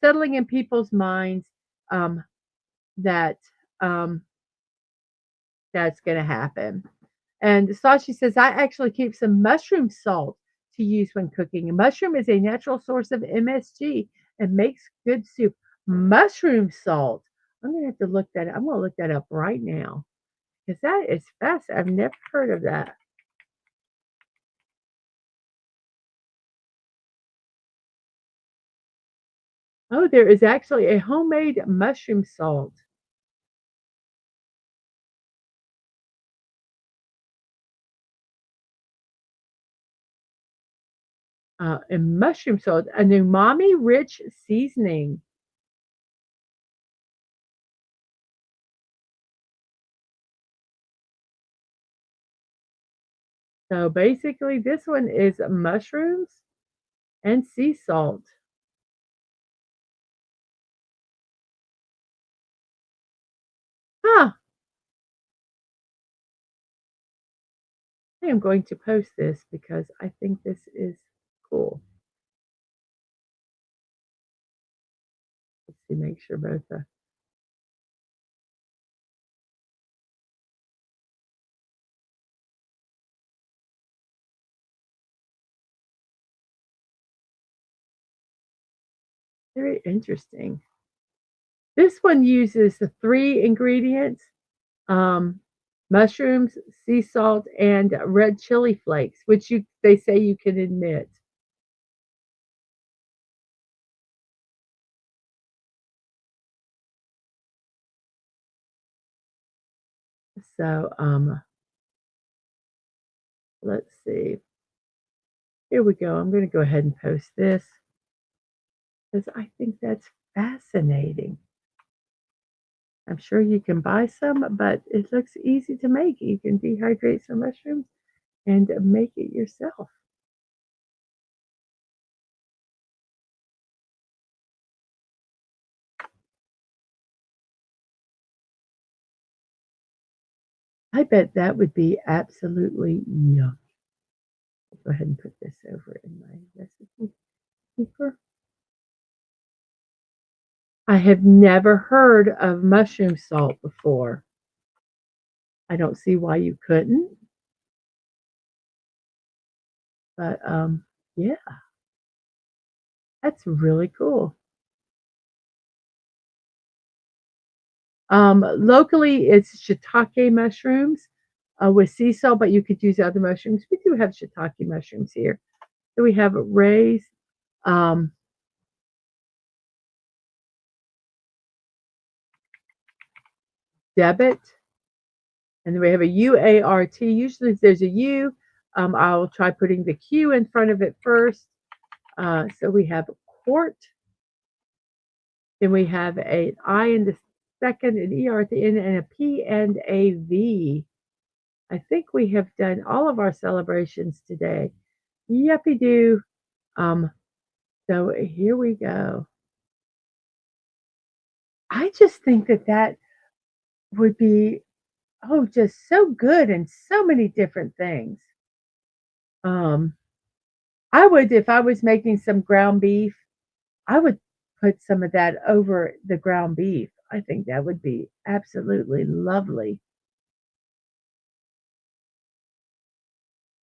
settling in people's minds um, that um, that's going to happen. And Sashi says, I actually keep some mushroom salt to use when cooking. A mushroom is a natural source of MSG and makes good soup. Mushroom salt. I'm going to have to look that up. I'm going to look that up right now because that is fast. I've never heard of that. Oh, there is actually a homemade mushroom salt. And mushroom salt, an umami-rich seasoning. So basically, this one is mushrooms and sea salt. Huh. I am going to post this because I think this is cool. Let's see, make sure both are very interesting. This one uses the three ingredients um, mushrooms, sea salt, and red chili flakes, which they say you can admit. So let's see. Here we go. I'm going to go ahead and post this because I think that's fascinating. I'm sure you can buy some, but it looks easy to make. You can dehydrate some mushrooms and make it yourself. I bet that would be absolutely yum. Go ahead and put this over in my recipe keeper. I have never heard of mushroom salt before. I don't see why you couldn't, but yeah, that's really cool. Locally, it's shiitake mushrooms with sea salt, but you could use other mushrooms. We do have shiitake mushrooms here. So we have rays, um, debit, and then we have a UART. Usually, if there's a U, I'll try putting the Q in front of it first. So we have quart, then we have an I in the second, an ER at the end, and a P and a V. I think we have done all of our celebrations today. Yuppie do. Um, so here we go. I just think that that would be, oh, just so good in so many different things. Um, I would, if I was making some ground beef, I would put some of that over the ground beef. I think that would be absolutely lovely.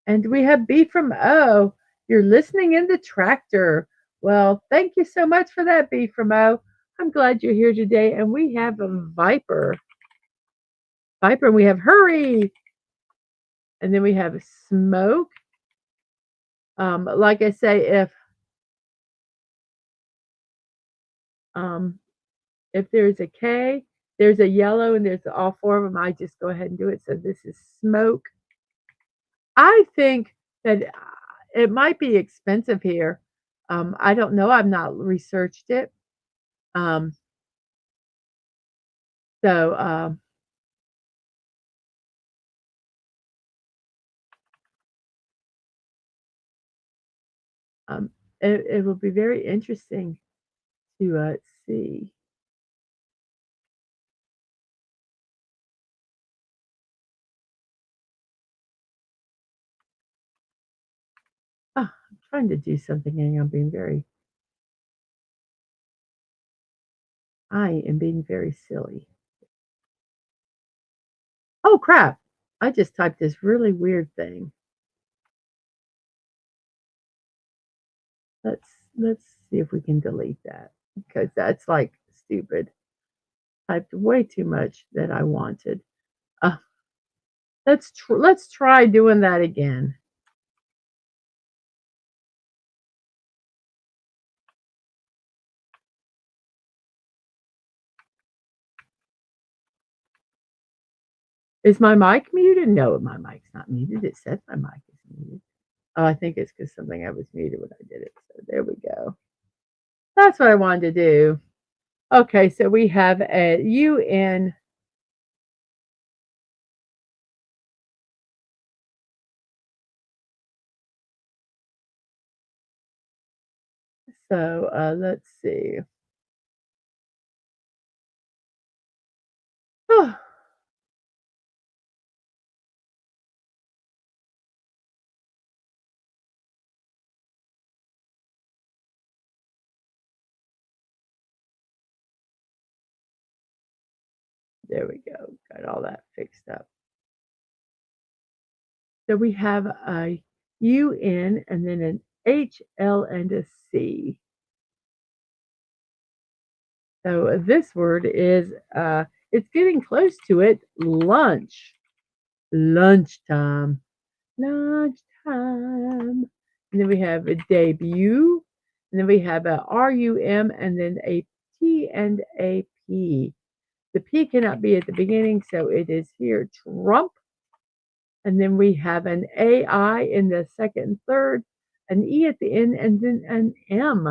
And we have B from O. You're listening in the tractor. Well, thank you so much for that, B from O. I'm glad you're here today. And we have a Viper. Viper, and we have Hurry. And then we have Smoke. Like I say, um, if there's a K, there's a yellow, and there's all four of them, I just go ahead and do it. So this is Smoke. I think that it might be expensive here. I don't know. I've not researched it. Um, so Um, it will be very interesting to see. I'm trying to do something and I'm being very, I am being very silly. Oh crap! I just typed this really weird thing. Let's see if we can delete that because that's like stupid. Typed way too much that I wanted. Uh, let's try doing that again. Is my mic muted? No, my mic's not muted. It says my mic is muted. Oh, I think it's because something I was muted when I did it. So there we go. That's what I wanted to do. Okay, so we have a UN. So let's see. Oh, there we go. Got all that fixed up. So we have a UN and then an HL and a C. So this word is it's getting close to it. Lunch. Lunchtime. Lunchtime. And then we have a debut. And then we have a RUM and then a T and a P. The P cannot be at the beginning, so it is here Trump. And then we have an AI in the second and third, an E at the end, and then an M.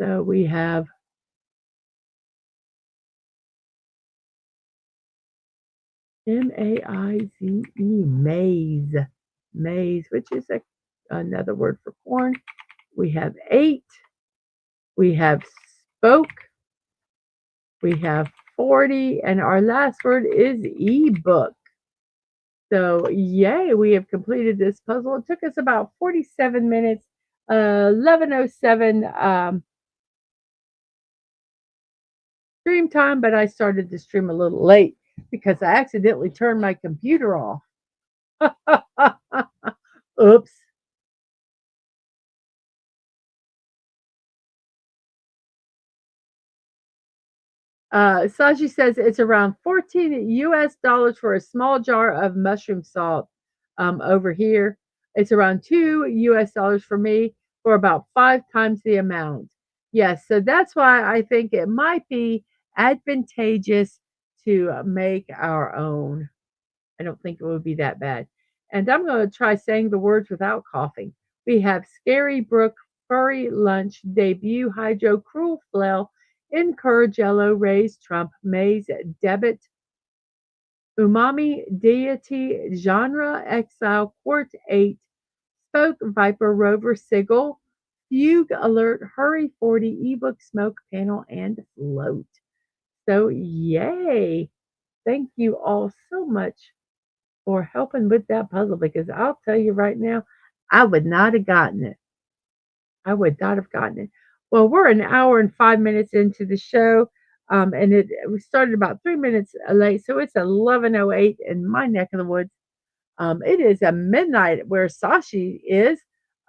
So we have MAIZE, maize, maize, which is another word for corn. We have 8. We have spoke. We have 40. And our last word is ebook. So, yay, we have completed this puzzle. It took us about 47 minutes, 11:07 stream time, but I started the stream a little late because I accidentally turned my computer off. Oops. Saji says it's around 14 US dollars for a small jar of mushroom salt. Over here, it's around 2 US dollars for me for about 5 times the amount. Yes, so that's why I think it might be advantageous to make our own. I don't think it would be that bad. And I'm going to try saying the words without coughing. We have Scary Brook, Furry Lunch, Debut, Hydro, Cruel Flail, Encourage, Yellow, Raise, Trump, Maze, Debit, Umami, Deity, Genre, Exile, Quart 8, Spoke, Viper, Rover, Sigil, Fugue, Alert, Hurry, 40, Ebook, Smoke, Panel, and Float. So, yay! Thank you all so much for helping with that puzzle because I'll tell you right now, I would not have gotten it. I would not have gotten it. Well, we're an hour and 5 minutes into the show, and we started about 3 minutes late, so it's 11:08 in my neck of the woods. It is a midnight where Sashi is.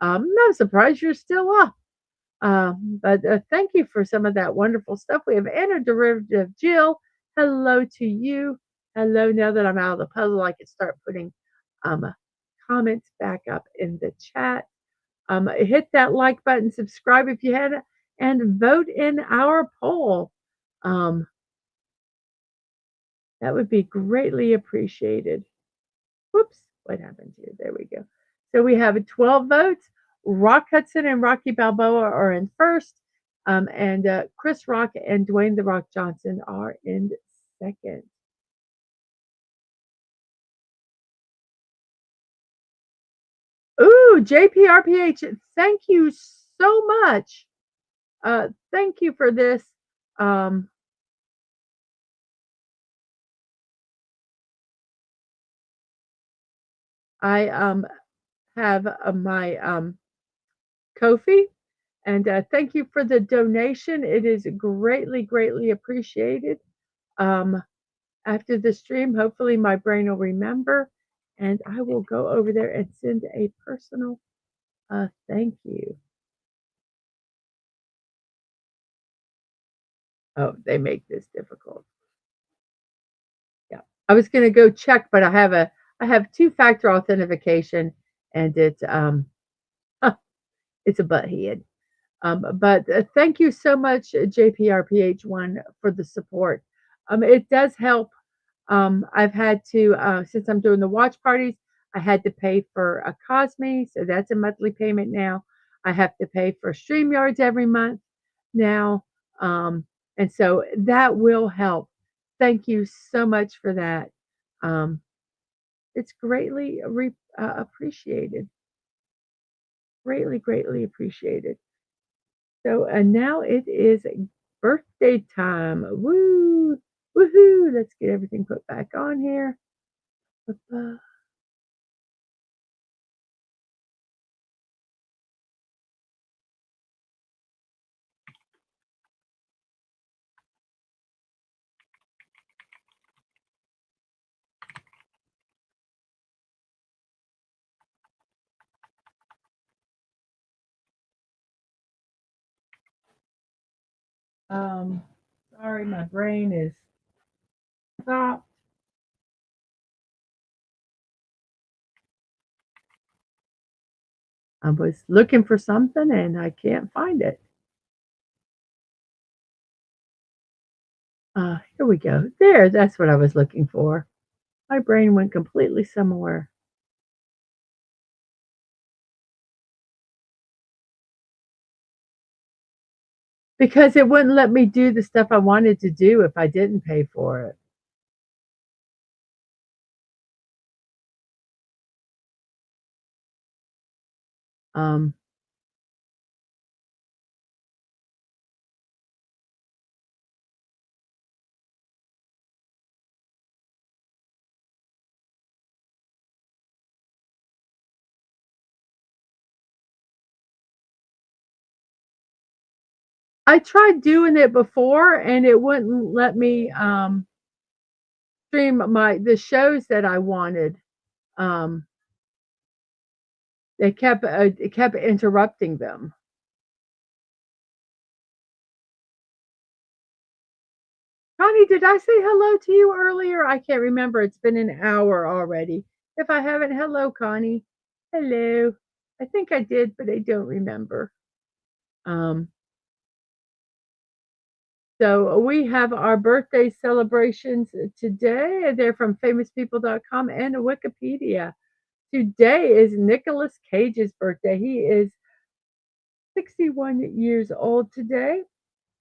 No surprise you're still up. But thank you for some of that wonderful stuff. We have Anna Derivative Jill. Hello to you. Hello. Now that I'm out of the puzzle, I can start putting um, comments back up in the chat. Hit that like button, subscribe if you had, and vote in our poll. Um, that would be greatly appreciated. Whoops, what happened here? There we go. So we have 12 votes. Rock Hudson and Rocky Balboa are in first, and Chris Rock and Dwayne The Rock Johnson are in second. Ooh, JPRPH, thank you so much. Thank you for this. Um, I have my Kofi, and thank you for the donation. It is greatly, greatly appreciated. Um, After the stream, hopefully my brain will remember, and I will go over there and send a personal thank you. Oh, they make this difficult. Yeah, I was gonna go check, but I have two-factor authentication, and it's a butthead. But thank you so much, JPRPH1, for the support. It does help. I've had to, since I'm doing the watch parties, I had to pay for a Cosme, so that's a monthly payment now. I have to pay for StreamYards every month now. And so that will help. Thank you so much for that. Um, it's greatly appreciated. Greatly, greatly appreciated. So, and now it is birthday time. Woo! Woohoo! Let's get everything put back on here. Ba-ba. Um, Sorry, my brain is stopped. I was looking for something and I can't find it. Here we go. There, that's what I was looking for. My brain went completely somewhere. Because it wouldn't let me do the stuff I wanted to do if I didn't pay for it. Um, I tried doing it before and it wouldn't let me stream the shows that I wanted. Um, it kept interrupting them. Connie, did I say hello to you earlier? I can't remember. It's been an hour already. If I haven't, hello, Connie. Hello. I think I did, but I don't remember. Um, so we have our birthday celebrations today. They're from famouspeople.com and Wikipedia. Today is Nicolas Cage's birthday. He is 61 years old today.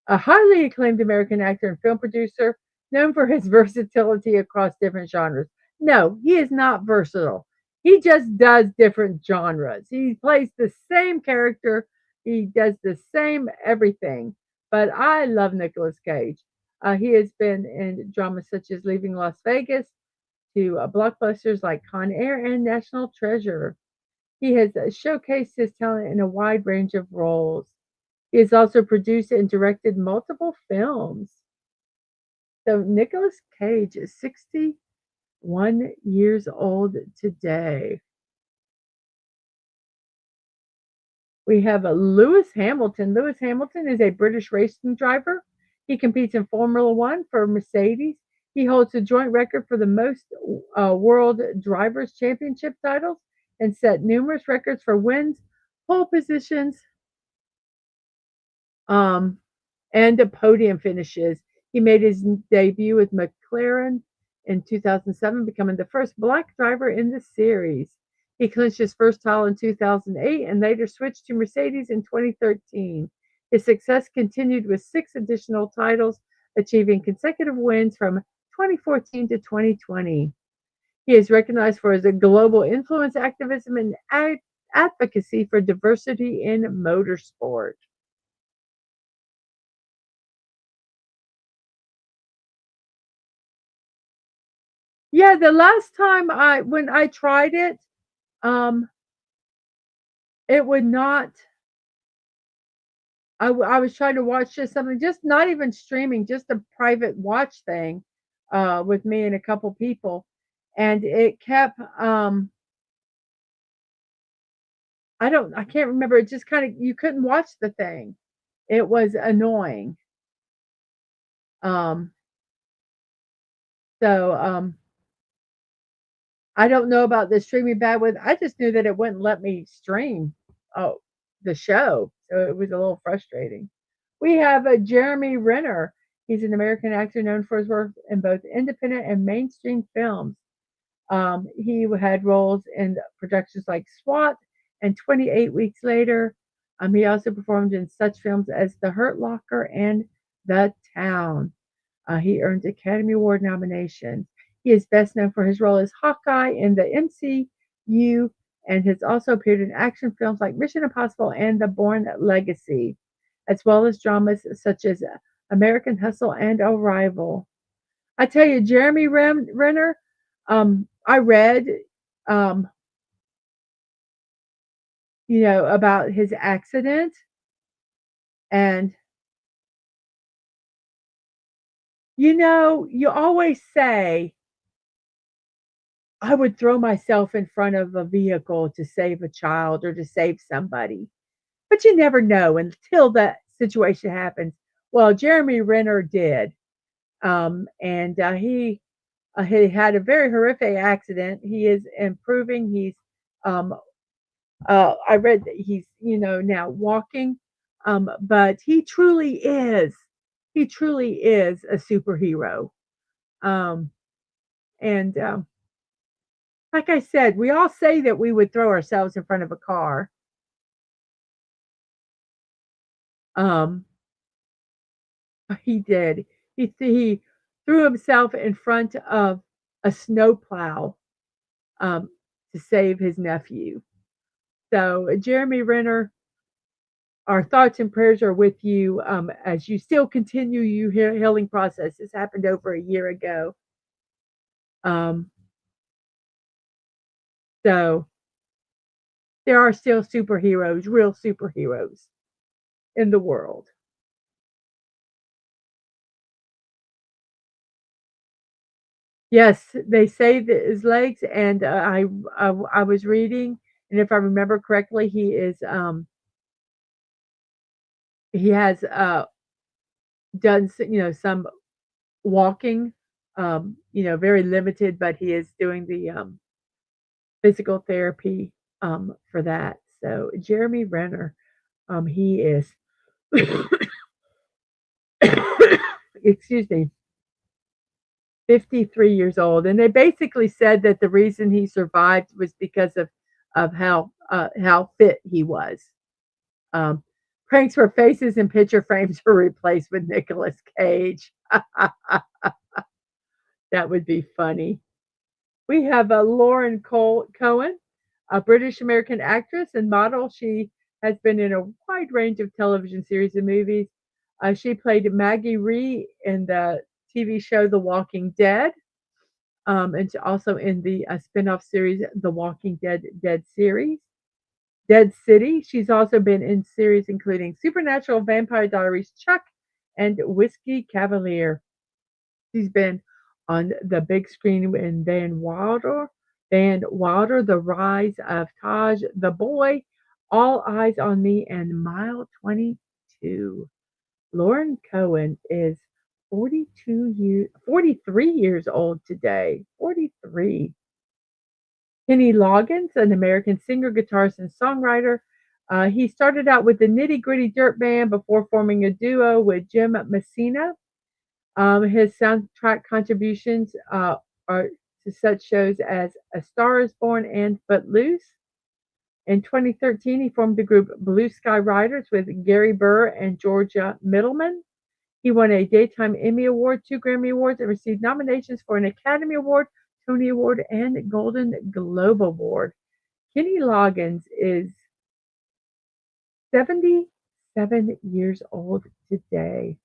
A highly acclaimed American actor and film producer known for his versatility across different genres. No, he is not versatile. He just does different genres. He plays the same character, he does the same everything. But I love Nicolas Cage. He has been in dramas such as Leaving Las Vegas to blockbusters like Con Air and National Treasure. He has showcased his talent in a wide range of roles. He has also produced and directed multiple films. So Nicolas Cage is 61 years old today. We have a Lewis Hamilton. Lewis Hamilton is a British racing driver. He competes in Formula One for Mercedes. He holds a joint record for the most World Drivers' Championship titles and set numerous records for wins, pole positions, um, and the podium finishes. He made his debut with McLaren in 2007, becoming the first black driver in the series. He clinched his first title in 2008 and later switched to Mercedes in 2013. His success continued with 6 additional titles, achieving consecutive wins from 2014 to 2020. He is recognized for his global influence activism and advocacy for diversity in motorsport. Yeah, the last time when I tried it, um, it would not. I was trying to watch just something, just not even streaming, just a private watch thing, with me and a couple people, and it kept. I can't remember. It just kind of you couldn't watch the thing. It was annoying. Um, so I don't know about the streaming bandwidth. I just knew that it wouldn't let me stream oh the show, so it was a little frustrating. We have a Jeremy Renner. He's an American actor known for his work in both independent and mainstream films. He had roles in productions like SWAT and 28 Weeks Later. He also performed in such films as The Hurt Locker and The Town. He earned Academy Award nominations. He is best known for his role as Hawkeye in the MCU and has also appeared in action films like Mission Impossible and The Bourne Legacy, as well as dramas such as American Hustle and Arrival. I tell you, Jeremy Renner, I read, um, about his accident, and you always say, I would throw myself in front of a vehicle to save a child or to save somebody. But you never know until that situation happens. Well, Jeremy Renner did. And he had a very horrific accident. He is improving. Um, I read that he's, now walking. But he truly is a superhero. Um, and like I said, we all say that we would throw ourselves in front of a car. Um, he did. He threw himself in front of a snowplow um, to save his nephew. So, Jeremy Renner, our thoughts and prayers are with you as you still continue your healing process. This happened over a year ago. Um, so, there are still superheroes, real superheroes in the world. Yes, they saved his legs, and I was reading, and if I remember correctly, he has done some walking, very limited, but he is doing the physical therapy for that. So Jeremy Renner, he is, excuse me, 53 years old, and they basically said that the reason he survived was because of how fit he was. Um, Pranks where faces and picture frames were replaced with Nicolas Cage. That would be funny. We have Lauren Cohen, a British American actress and model. She has been in a wide range of television series and movies. She played Maggie Ree in the TV show The Walking Dead, and also in the spin-off series The Walking Dead series. Dead City. She's also been in series including Supernatural, Vampire Diaries, Chuck, and Whiskey Cavalier. She's been on the big screen in Van Wilder, The Rise of Taj the Boy, All Eyes on Me, and Mile 22. Lauren Cohen is 43 years old today. 43. Kenny Loggins, an American singer, guitarist, and songwriter. He started out with the Nitty Gritty Dirt Band before forming a duo with Jim Messina. His soundtrack contributions are to such shows as A Star is Born and Footloose. In 2013, he formed the group Blue Sky Riders with Gary Burr and Georgia Middleman. He won a Daytime Emmy Award, 2 Grammy Awards, and received nominations for an Academy Award, Tony Award, and Golden Globe Award. Kenny Loggins is 77 years old today.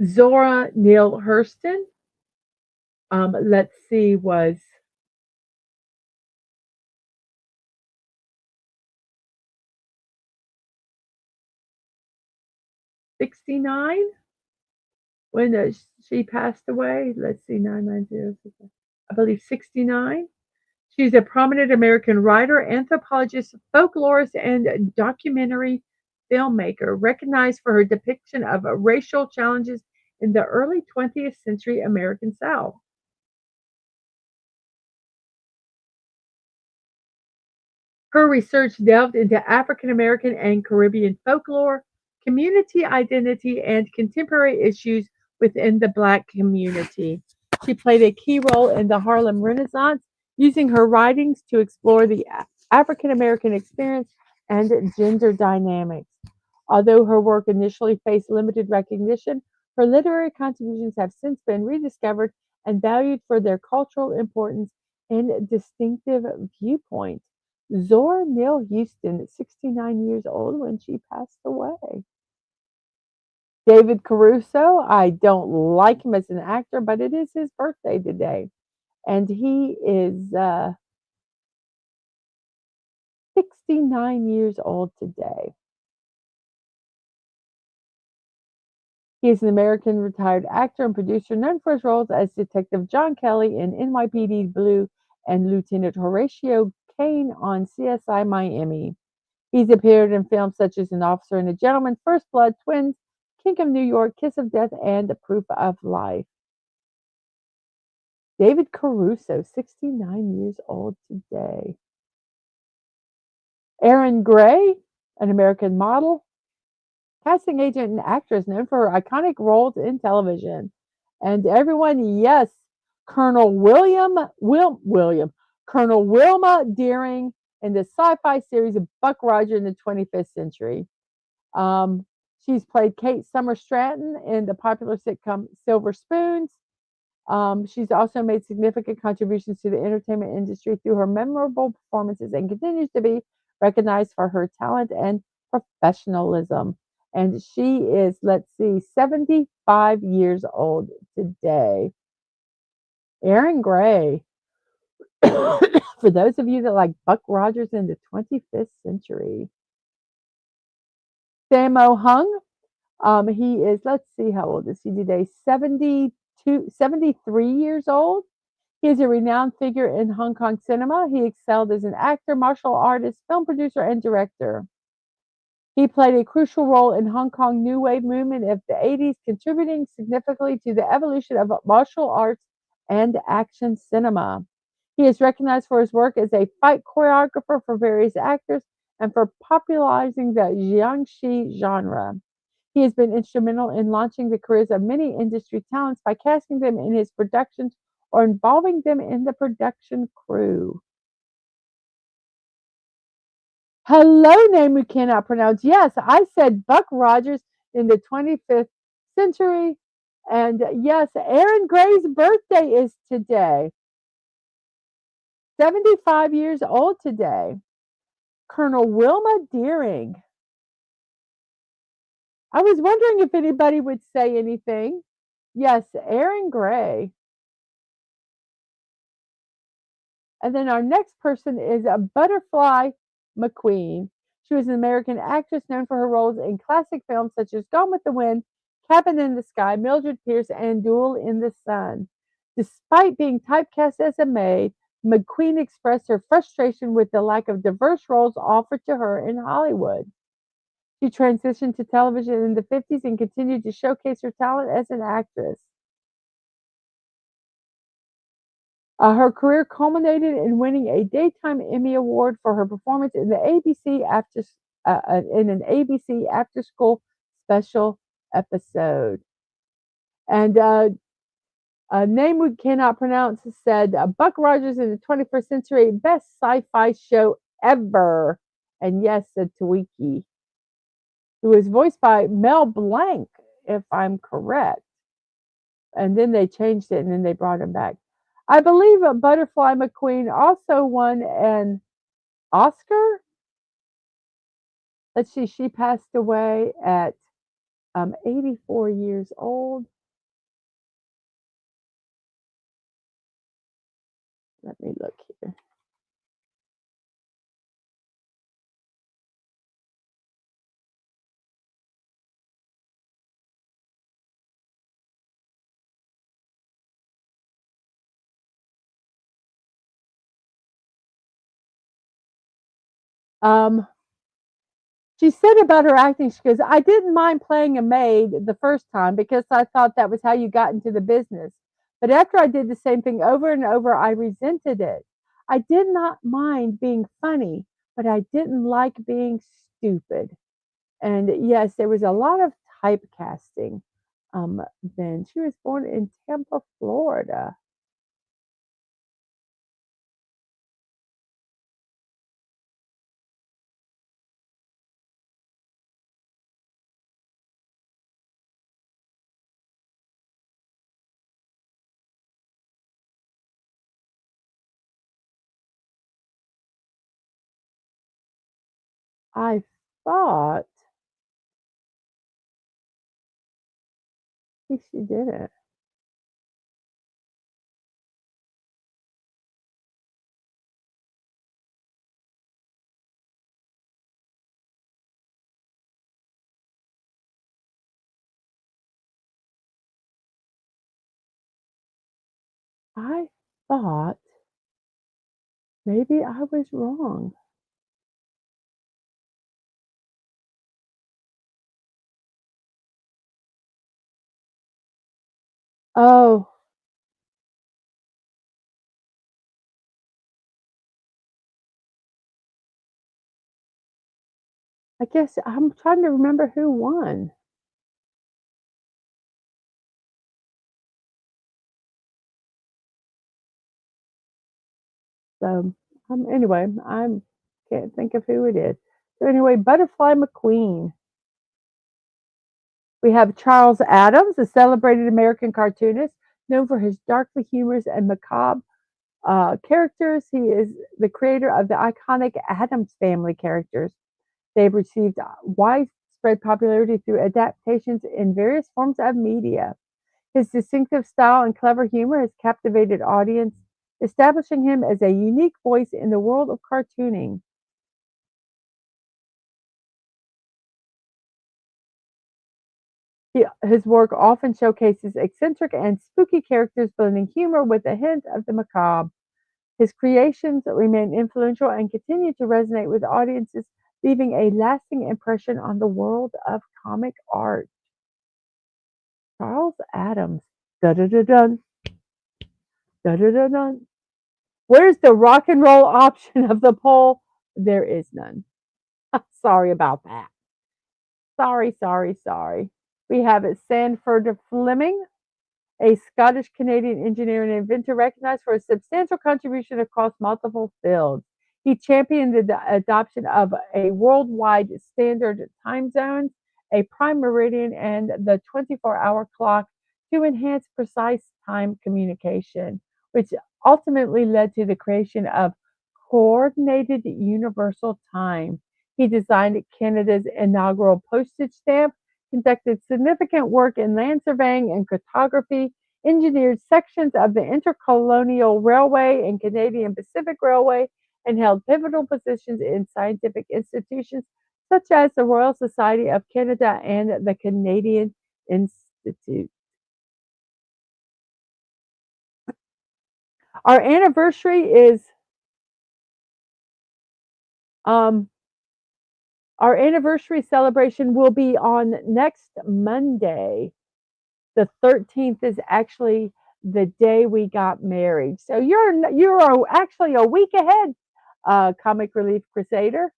Zora Neale Hurston, let's see, was 69 when she passed away. Let's see, 990, I believe 69. She's a prominent American writer, anthropologist, folklorist, and documentary filmmaker, recognized for her depiction of racial challenges in the early 20th century American South. Her research delved into African American and Caribbean folklore, community identity, and contemporary issues within the Black community. She played a key role in the Harlem Renaissance, using her writings to explore the African American experience and gender dynamics. Although her work initially faced limited recognition, her literary contributions have since been rediscovered and valued for their cultural importance and distinctive viewpoint. Zora Neale Hurston, 69 years old when she passed away. David Caruso, I don't like him as an actor, but it is his birthday today. And he is 69 years old today. He is an American retired actor and producer known for his roles as Detective John Kelly in NYPD Blue and Lieutenant Horatio Kane on CSI Miami. He's appeared in films such as An Officer and a Gentleman, First Blood, Twins, King of New York, Kiss of Death, and Proof of Life. David Caruso, 69 years old today. Erin Gray, an American model, casting agent, and actress known for her iconic roles in television. And everyone, yes, Colonel Colonel Wilma Deering in the sci-fi series of Buck Rogers in the 25th Century. She's played Kate Summer Stratton in the popular sitcom Silver Spoons. She's also made significant contributions to the entertainment industry through her memorable performances and continues to be recognized for her talent and professionalism. And she is, let's see, 75 years old today. Erin Gray. For those of you that like Buck Rogers in the 25th century. Sammo Hung. He is, let's see, how old is he today? 73 years old. He is a renowned figure in Hong Kong cinema. He excelled as an actor, martial artist, film producer, and director. He played a crucial role in Hong Kong New Wave movement of the 80s, contributing significantly to the evolution of martial arts and action cinema. He is recognized for his work as a fight choreographer for various actors and for popularizing the jiangxi genre. He has been instrumental in launching the careers of many industry talents by casting them in his productions or involving them in the production crew. Hello, name we cannot pronounce. Yes, I said Buck Rogers in the 25th century. And yes, Erin Gray's birthday is today. 75 years old today. Colonel Wilma Deering. I was wondering if anybody would say anything. Yes, Erin Gray. And then our next person is a Butterfly McQueen. She was an American actress known for her roles in classic films such as Gone with the Wind, Cabin in the Sky, Mildred Pierce, and Duel in the Sun. Despite being typecast as a maid, McQueen expressed her frustration with the lack of diverse roles offered to her in Hollywood. She transitioned to television in the 50s and continued to showcase her talent as an actress. Her career culminated in winning a Daytime Emmy Award for her performance in an ABC After School special episode. And a name we cannot pronounce said Buck Rogers in the 21st century, best sci-fi show ever. And yes, said Twiki, who was voiced by Mel Blanc, if I'm correct. And then they changed it and then they brought him back. I believe Butterfly McQueen also won an Oscar. Let's see, she passed away at 84 years old. Let me look here. Um, she said about her acting, she goes, I didn't mind playing a maid the first time because I thought that was how you got into the business. But after I did the same thing over and over, I resented it. I did not mind being funny, but I didn't like being stupid. And yes, there was a lot of typecasting then. She was born in Tampa, Florida. I thought I think she did it. I thought maybe I was wrong. Oh, I guess I'm trying to remember who won. So, anyway, I can't think of who it is. So anyway, Butterfly McQueen. We have Charles Adams, a celebrated American cartoonist known for his darkly humorous and macabre characters. He is the creator of the iconic Adams Family characters. They've received widespread popularity through adaptations in various forms of media. His distinctive style and clever humor has captivated audience, establishing him as a unique voice in the world of cartooning. His work often showcases eccentric and spooky characters, blending humor with a hint of the macabre. His creations remain influential and continue to resonate with audiences, leaving a lasting impression on the world of comic art. Charles Adams. Da da da dun. Da da da dun. Where's the rock and roll option of the poll? There is none. Sorry about that. Sorry, sorry, sorry. We have it Sanford Fleming, a Scottish Canadian engineer and inventor recognized for his substantial contribution across multiple fields. He championed the adoption of a worldwide standard time zones, a prime meridian, and the 24-hour clock to enhance precise time communication, which ultimately led to the creation of coordinated universal time. He designed Canada's inaugural postage stamp, conducted significant work in land surveying and cartography, engineered sections of the Intercolonial Railway and Canadian Pacific Railway, and held pivotal positions in scientific institutions such as the Royal Society of Canada and the Canadian Institute. Our anniversary is um, our anniversary celebration will be on next Monday. The 13th is actually the day we got married. So actually a week ahead, Comic Relief Crusader.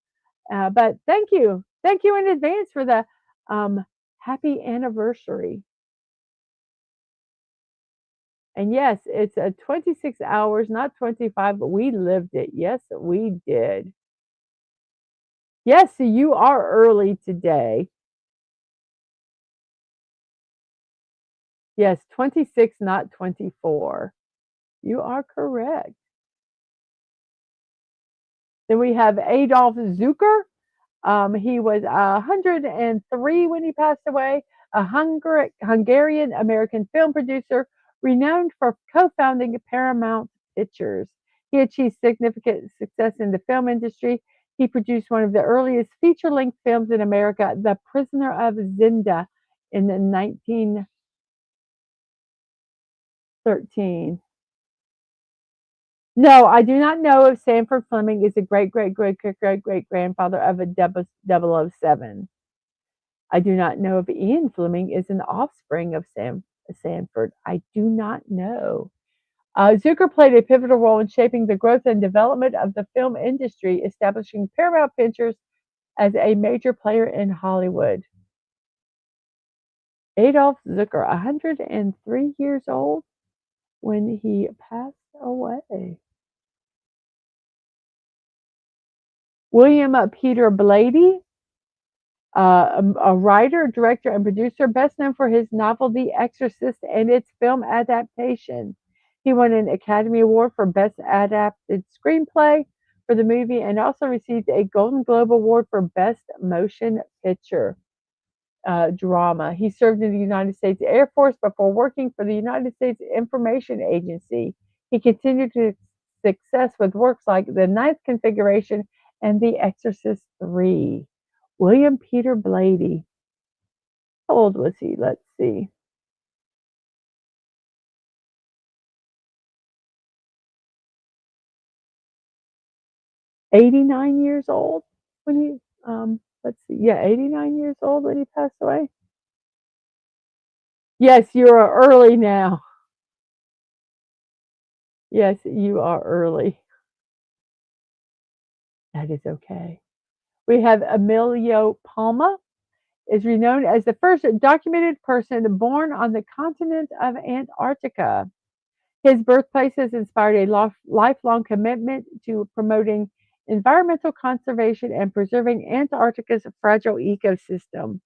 But thank you in advance for the happy anniversary. And yes, it's a 26 hours, not 25, but we lived it. Yes, we did. Yes, so you are early today. Yes, 26, not 24. You are correct. Then we have Adolf Zucker. He was 103 when he passed away, a Hungarian American film producer renowned for co founding Paramount Pictures. He achieved significant success in the film industry. He produced one of the earliest feature length films in America, The Prisoner of Zenda, in 1913. No, I do not know if Sanford Fleming is a great grandfather of a 007. I do not know if Ian Fleming is an offspring of Sanford. I do not know. Zucker played a pivotal role in shaping the growth and development of the film industry, establishing Paramount Pictures as a major player in Hollywood. Adolf Zucker, 103 years old when he passed away. William Peter Blatty, a writer, director, and producer, best known for his novel The Exorcist and its film adaptation. He won an Academy Award for Best Adapted Screenplay for the movie and also received a Golden Globe Award for Best Motion Picture Drama. He served in the United States Air Force before working for the United States Information Agency. He continued to success with works like The Ninth Configuration and The Exorcist 3. William Peter Blatty. How old was he? Let's see. '89 years old when he let's see. Yeah, 89 years old when he passed away. Yes, you are early now. Yes, you are early. That is okay. We have Emilio Palma is renowned as the first documented person born on the continent of Antarctica. His birthplace has inspired a lifelong commitment to promoting environmental conservation and preserving Antarctica's fragile ecosystem.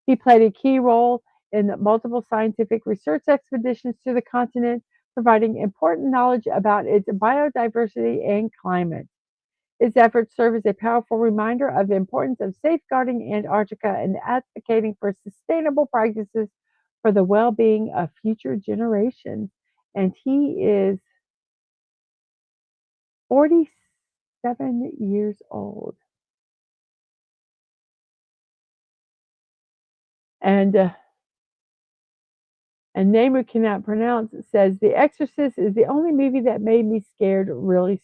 He played a key role in multiple scientific research expeditions to the continent, providing important knowledge about its biodiversity and climate. His efforts serve as a powerful reminder of the importance of safeguarding Antarctica and advocating for sustainable practices for the well being of future generations. And he is 47 years old. And a name we cannot pronounce says The Exorcist is the only movie that made me scared, really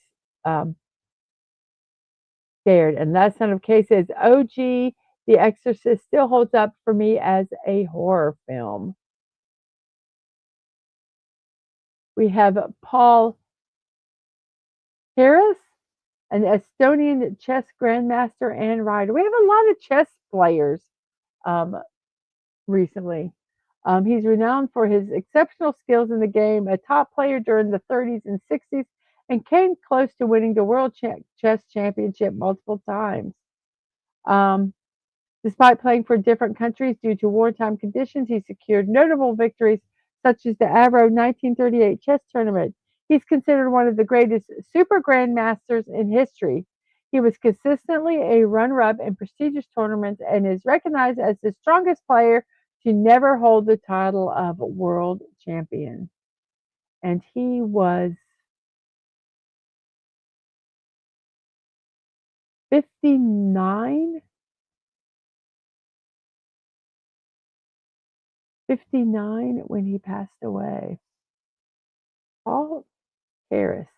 scared. And that son of K says, OG, The Exorcist still holds up for me as a horror film. We have Paul Harris, an Estonian chess grandmaster and writer. We have a lot of chess players um, recently. He's renowned for his exceptional skills in the game, a top player during the 30s and 60s, and came close to winning the World Chess Championship multiple times. Um, Despite playing for different countries due to wartime conditions, he secured notable victories such as the Avro 1938 chess tournament. He's considered one of the greatest super grandmasters in history. He was consistently a runner-up in prestigious tournaments and is recognized as the strongest player to never hold the title of world champion. And he was 59 when he passed away. Paul Harris,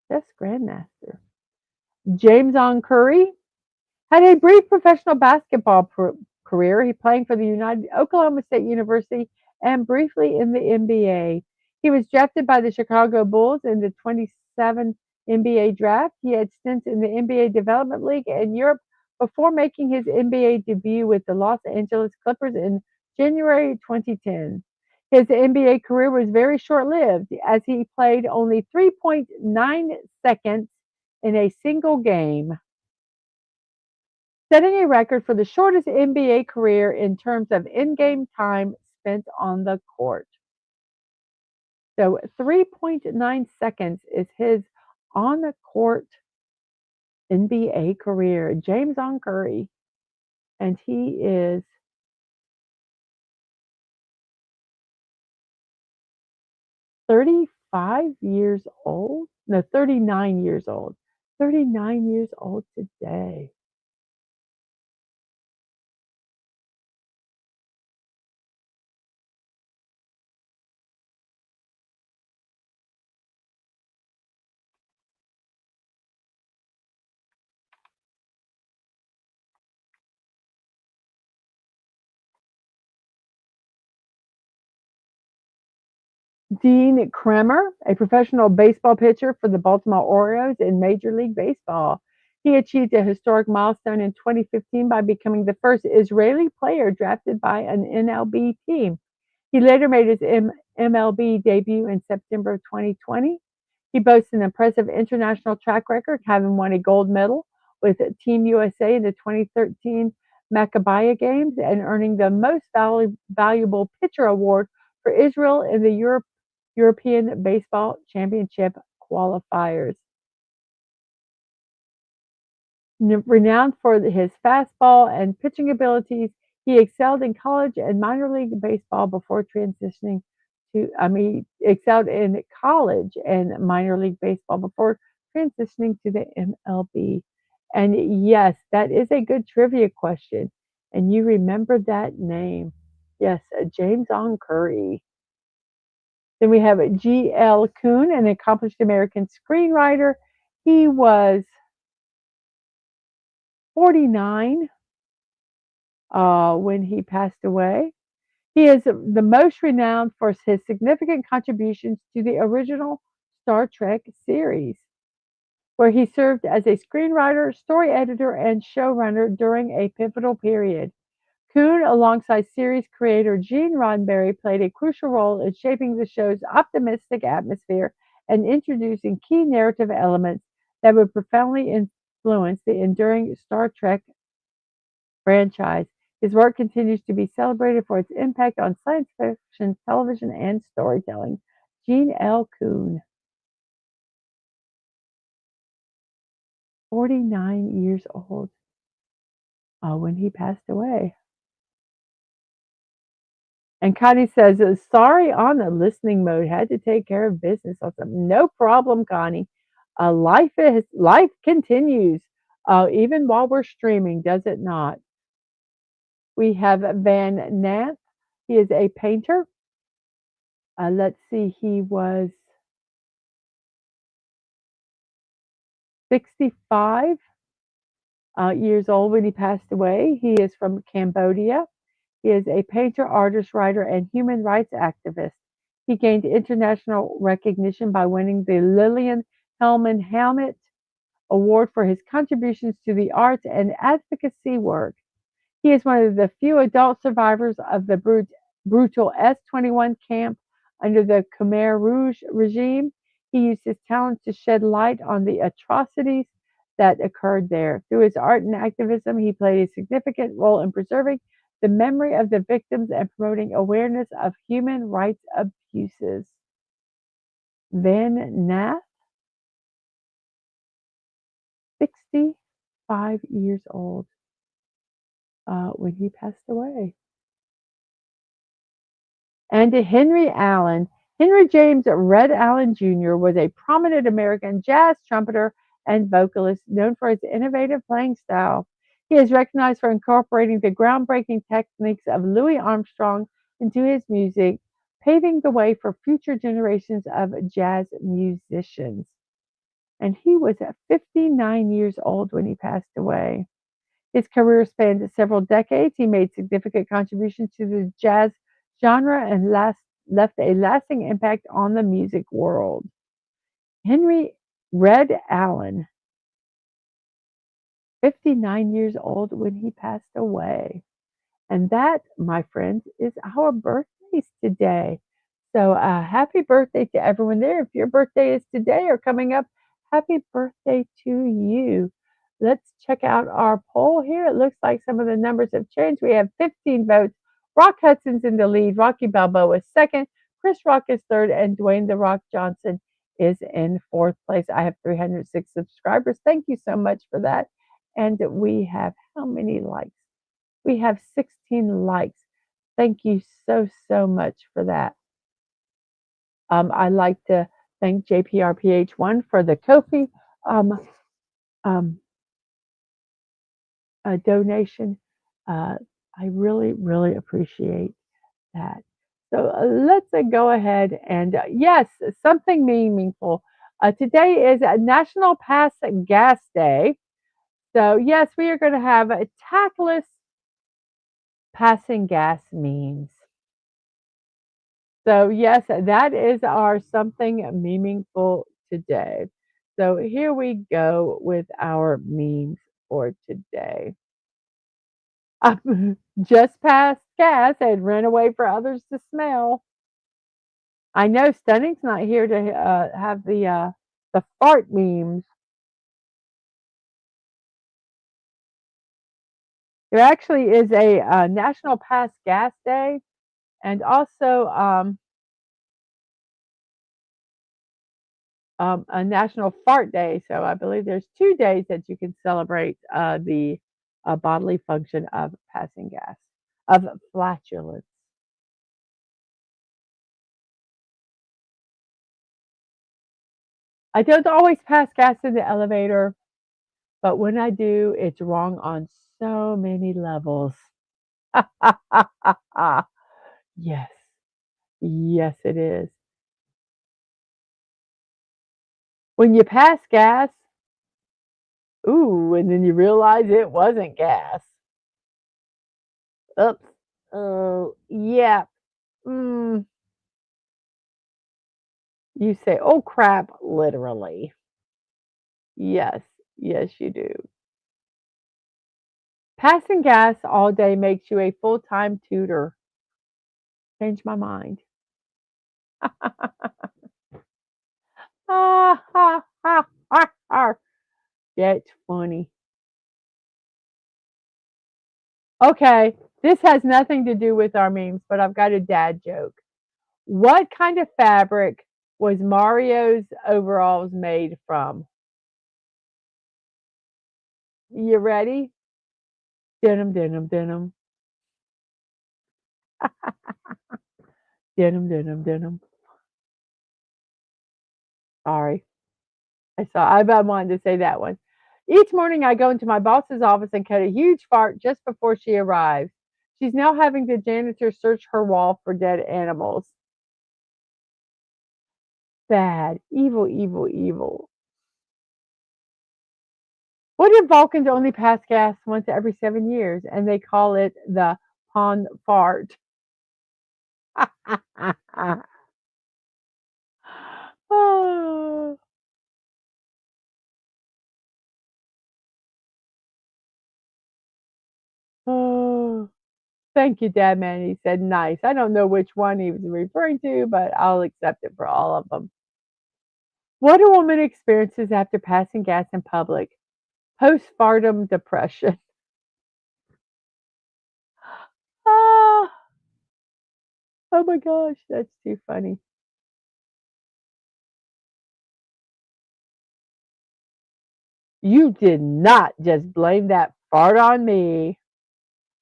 chess grandmaster. James On Curry had a brief professional basketball career. He playing for the United Oklahoma State University and briefly in the NBA. He was drafted by the Chicago Bulls in the 27 NBA draft. He had stints in the NBA Development League and Europe before making his NBA debut with the Los Angeles Clippers in January 2010. His NBA career was very short lived as he played only 3.9 seconds in a single game, setting a record for the shortest NBA career in terms of in game time spent on the court. So 3.9 seconds is his on the court NBA career. James on Curry, and he is 35 years old. No, 39 years old. 39 years old today. Dean Kremer, a professional baseball pitcher for the Baltimore Orioles in Major League Baseball. He achieved a historic milestone in 2015 by becoming the first Israeli player drafted by an MLB team. He later made his MLB debut in September of 2020. He boasts an impressive international track record, having won a gold medal with Team USA in the 2013 Maccabiah Games and earning the Most Valuable Pitcher Award for Israel in the European Baseball Championship qualifiers. Renowned for his fastball and pitching abilities, he excelled in college and minor league baseball before transitioning excelled in college and minor league baseball before transitioning to the MLB. And yes, that is a good trivia question. And you remember that name. Yes, James On Curry. Then we have G.L. Kuhn, an accomplished American screenwriter. He was 49 when he passed away. He is the most renowned for his significant contributions to the original Star Trek series, where he served as a screenwriter, story editor, and showrunner during a pivotal period. Kuhn, alongside series creator Gene Roddenberry, played a crucial role in shaping the show's optimistic atmosphere and introducing key narrative elements that would profoundly influence the enduring Star Trek franchise. His work continues to be celebrated for its impact on science fiction, television, and storytelling. Gene L. Kuhn, 49 years old when he passed away. And Connie says, sorry on the listening mode. Had to take care of business. Awesome. No problem, Connie. Life continues even while we're streaming, does it not? We have Van Nant. He is a painter. Let's see, he was 65 years old when he passed away. He is from Cambodia. He is a painter, artist, writer, and human rights activist. He gained international recognition by winning the Lillian Hellman Helmet Award for his contributions to the arts and advocacy work. He is one of the few adult survivors of the brutal S-21 camp under the Khmer Rouge regime. He used his talents to shed light on the atrocities that occurred there. Through his art and activism, he played a significant role in preserving the memory of the victims and promoting awareness of human rights abuses. Van Nath, 65 years old when he passed away. And to Henry Allen. Henry James Red Allen Jr. was a prominent American jazz trumpeter and vocalist known for his innovative playing style. He is recognized for incorporating the groundbreaking techniques of Louis Armstrong into his music, paving the way for future generations of jazz musicians. And he was 59 years old when he passed away. His career spanned several decades. He made significant contributions to the jazz genre and left a lasting impact on the music world. Henry Red Allen, 59 years old when he passed away. And that, my friends, is our birthdays today. So happy birthday to everyone there. If your birthday is today or coming up, happy birthday to you. Let's check out our poll here. It looks like some of the numbers have changed. We have 15 votes. Rock Hudson's in the lead. Rocky Balboa is second. Chris Rock is third, and Dwayne The Rock Johnson is in fourth place. I have 306 subscribers. Thank you so much for that. And we have how many likes? We have 16 likes. Thank you so, so much for that. I'd like to thank JPRPH1 for the Kofi um, um, donation. I really, really appreciate that. So let's go ahead and, yes, something meaningful. Today is National Pass Gas Day. So, yes, we are going to have tactless passing gas memes. So, yes, that is our something meaningful today. So, here we go with our memes for today. Just passed gas and ran away for others to smell. I know Stunning's not here to have the fart memes. There actually is a National Pass Gas Day, and also a National Fart Day. So I believe there's 2 days that you can celebrate the bodily function of passing gas, of flatulence. I don't always pass gas in the elevator, but when I do, it's wrong on so many levels. Yes, yes, it is. When you pass gas, ooh, and then you realize it wasn't gas. Oops. Oh, yeah. Mm, you say, oh crap, literally. Yes, yes, you do. Passing gas all day makes you a full time tutor. Change my mind. Ah, ha, ha, ha, ha. That's funny. Okay, this has nothing to do with our memes, but I've got a dad joke. What kind of fabric was Mario's overalls made from? You ready? Denim, denim, denim. Denim, denim, denim. Sorry. I wanted to say that one. Each morning I go into my boss's office and cut a huge fart just before she arrives. She's now having the janitor search her wall for dead animals. Bad. Evil, evil, evil. What if Vulcans only pass gas once every 7 years and they call it the pond fart? Oh, oh. Thank you, Dad Man. He said, nice. I don't know which one he was referring to, but I'll accept it for all of them. What a woman experiences after passing gas in public. Postpartum depression. Ah, oh my gosh, that's too funny. You did not just blame that fart on me.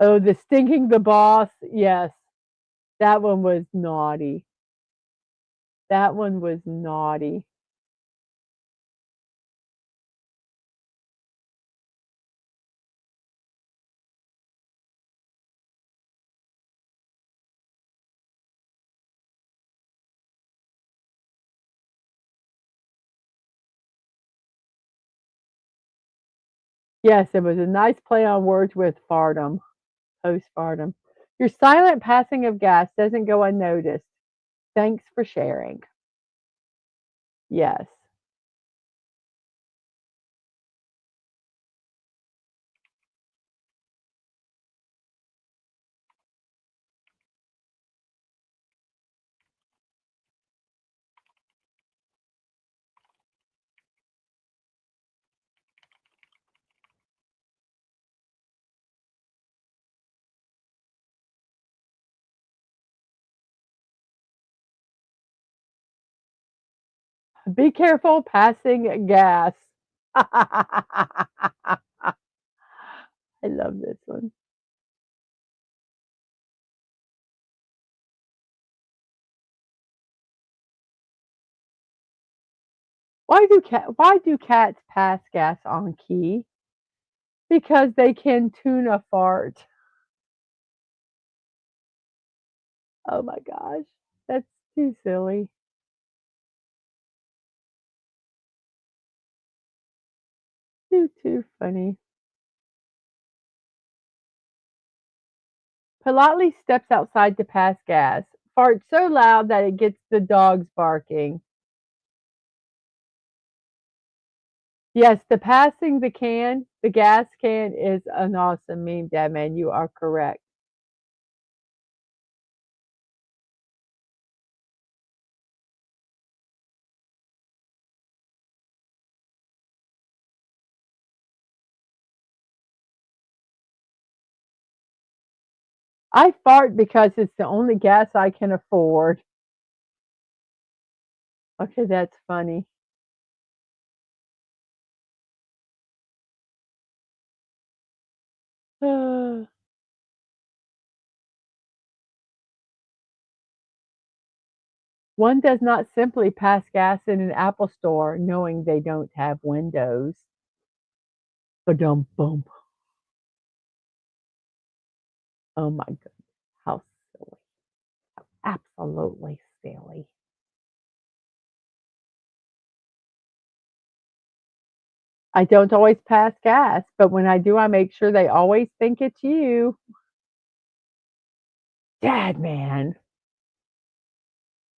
Oh, the stinking the boss. Yes, that one was naughty. That one was naughty. Yes, it was a nice play on words with fardum, postpartum. Your silent passing of gas doesn't go unnoticed. Thanks for sharing. Yes. Be careful passing gas. I love this one. Why do cats pass gas on key? Because they can tune a fart. Oh my gosh, that's too silly. Too funny. Politely steps outside to pass gas. Farts so loud that it gets the dogs barking. Yes, the gas can is an awesome meme, Dad man. You are correct. I fart because it's the only gas I can afford. Okay, that's funny. One does not simply pass gas in an Apple store knowing they don't have windows. Ba-dum bum. Oh my goodness, how silly. Absolutely silly. I don't always pass gas, but when I do, I make sure they always think it's you. Dad man,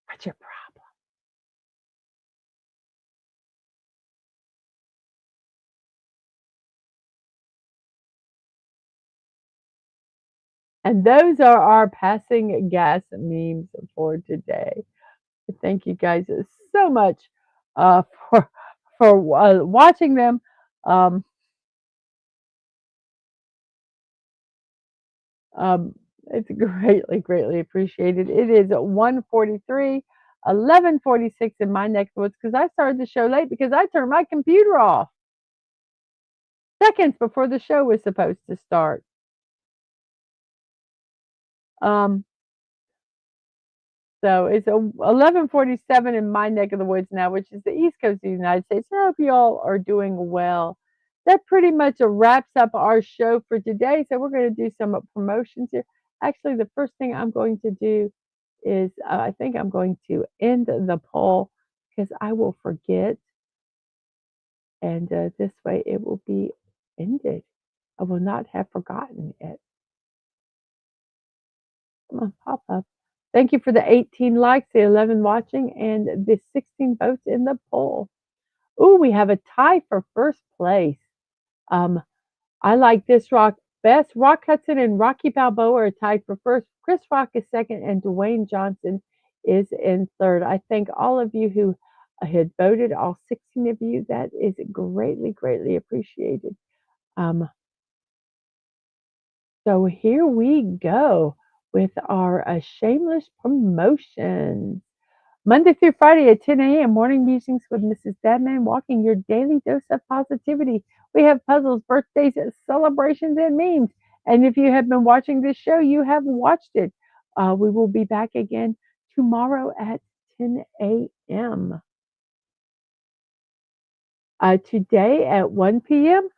what's your problem? And those are our passing gas memes for today. Thank you guys so much uh, for watching them. Um, it's greatly appreciated. It is 1:43, 11:46 in my neck of the woods because I started the show late because I turned my computer off seconds before the show was supposed to start. Um, So it's 11:47 in my neck of the woods now, which is the East Coast of the United States. I hope you all are doing well. That pretty much wraps up our show for today. So we're going to do some promotions here. Actually, the first thing I'm going to do is I think I'm going to end the poll because I will forget, and this way it will be ended. I will not have forgotten it. Come on, pop up. Thank you for the 18 likes, the 11 watching, and the 16 votes in the poll. Ooh, we have a tie for first place. Um, I like this rock best. Rock Hudson and Rocky Balboa are tied for first. Chris Rock is second, and Dwayne Johnson is in third. I thank all of you who had voted, all 16 of you. That is greatly appreciated. Um, so here we go with our shameless promotions. Monday through Friday at 10 a.m. Morning Musings with Mrs. Walking, your daily dose of positivity. We have puzzles, birthdays, celebrations, and memes. And if you have been watching this show, you have watched it. We will be back again tomorrow at 10 a.m. Today at 1 p.m.,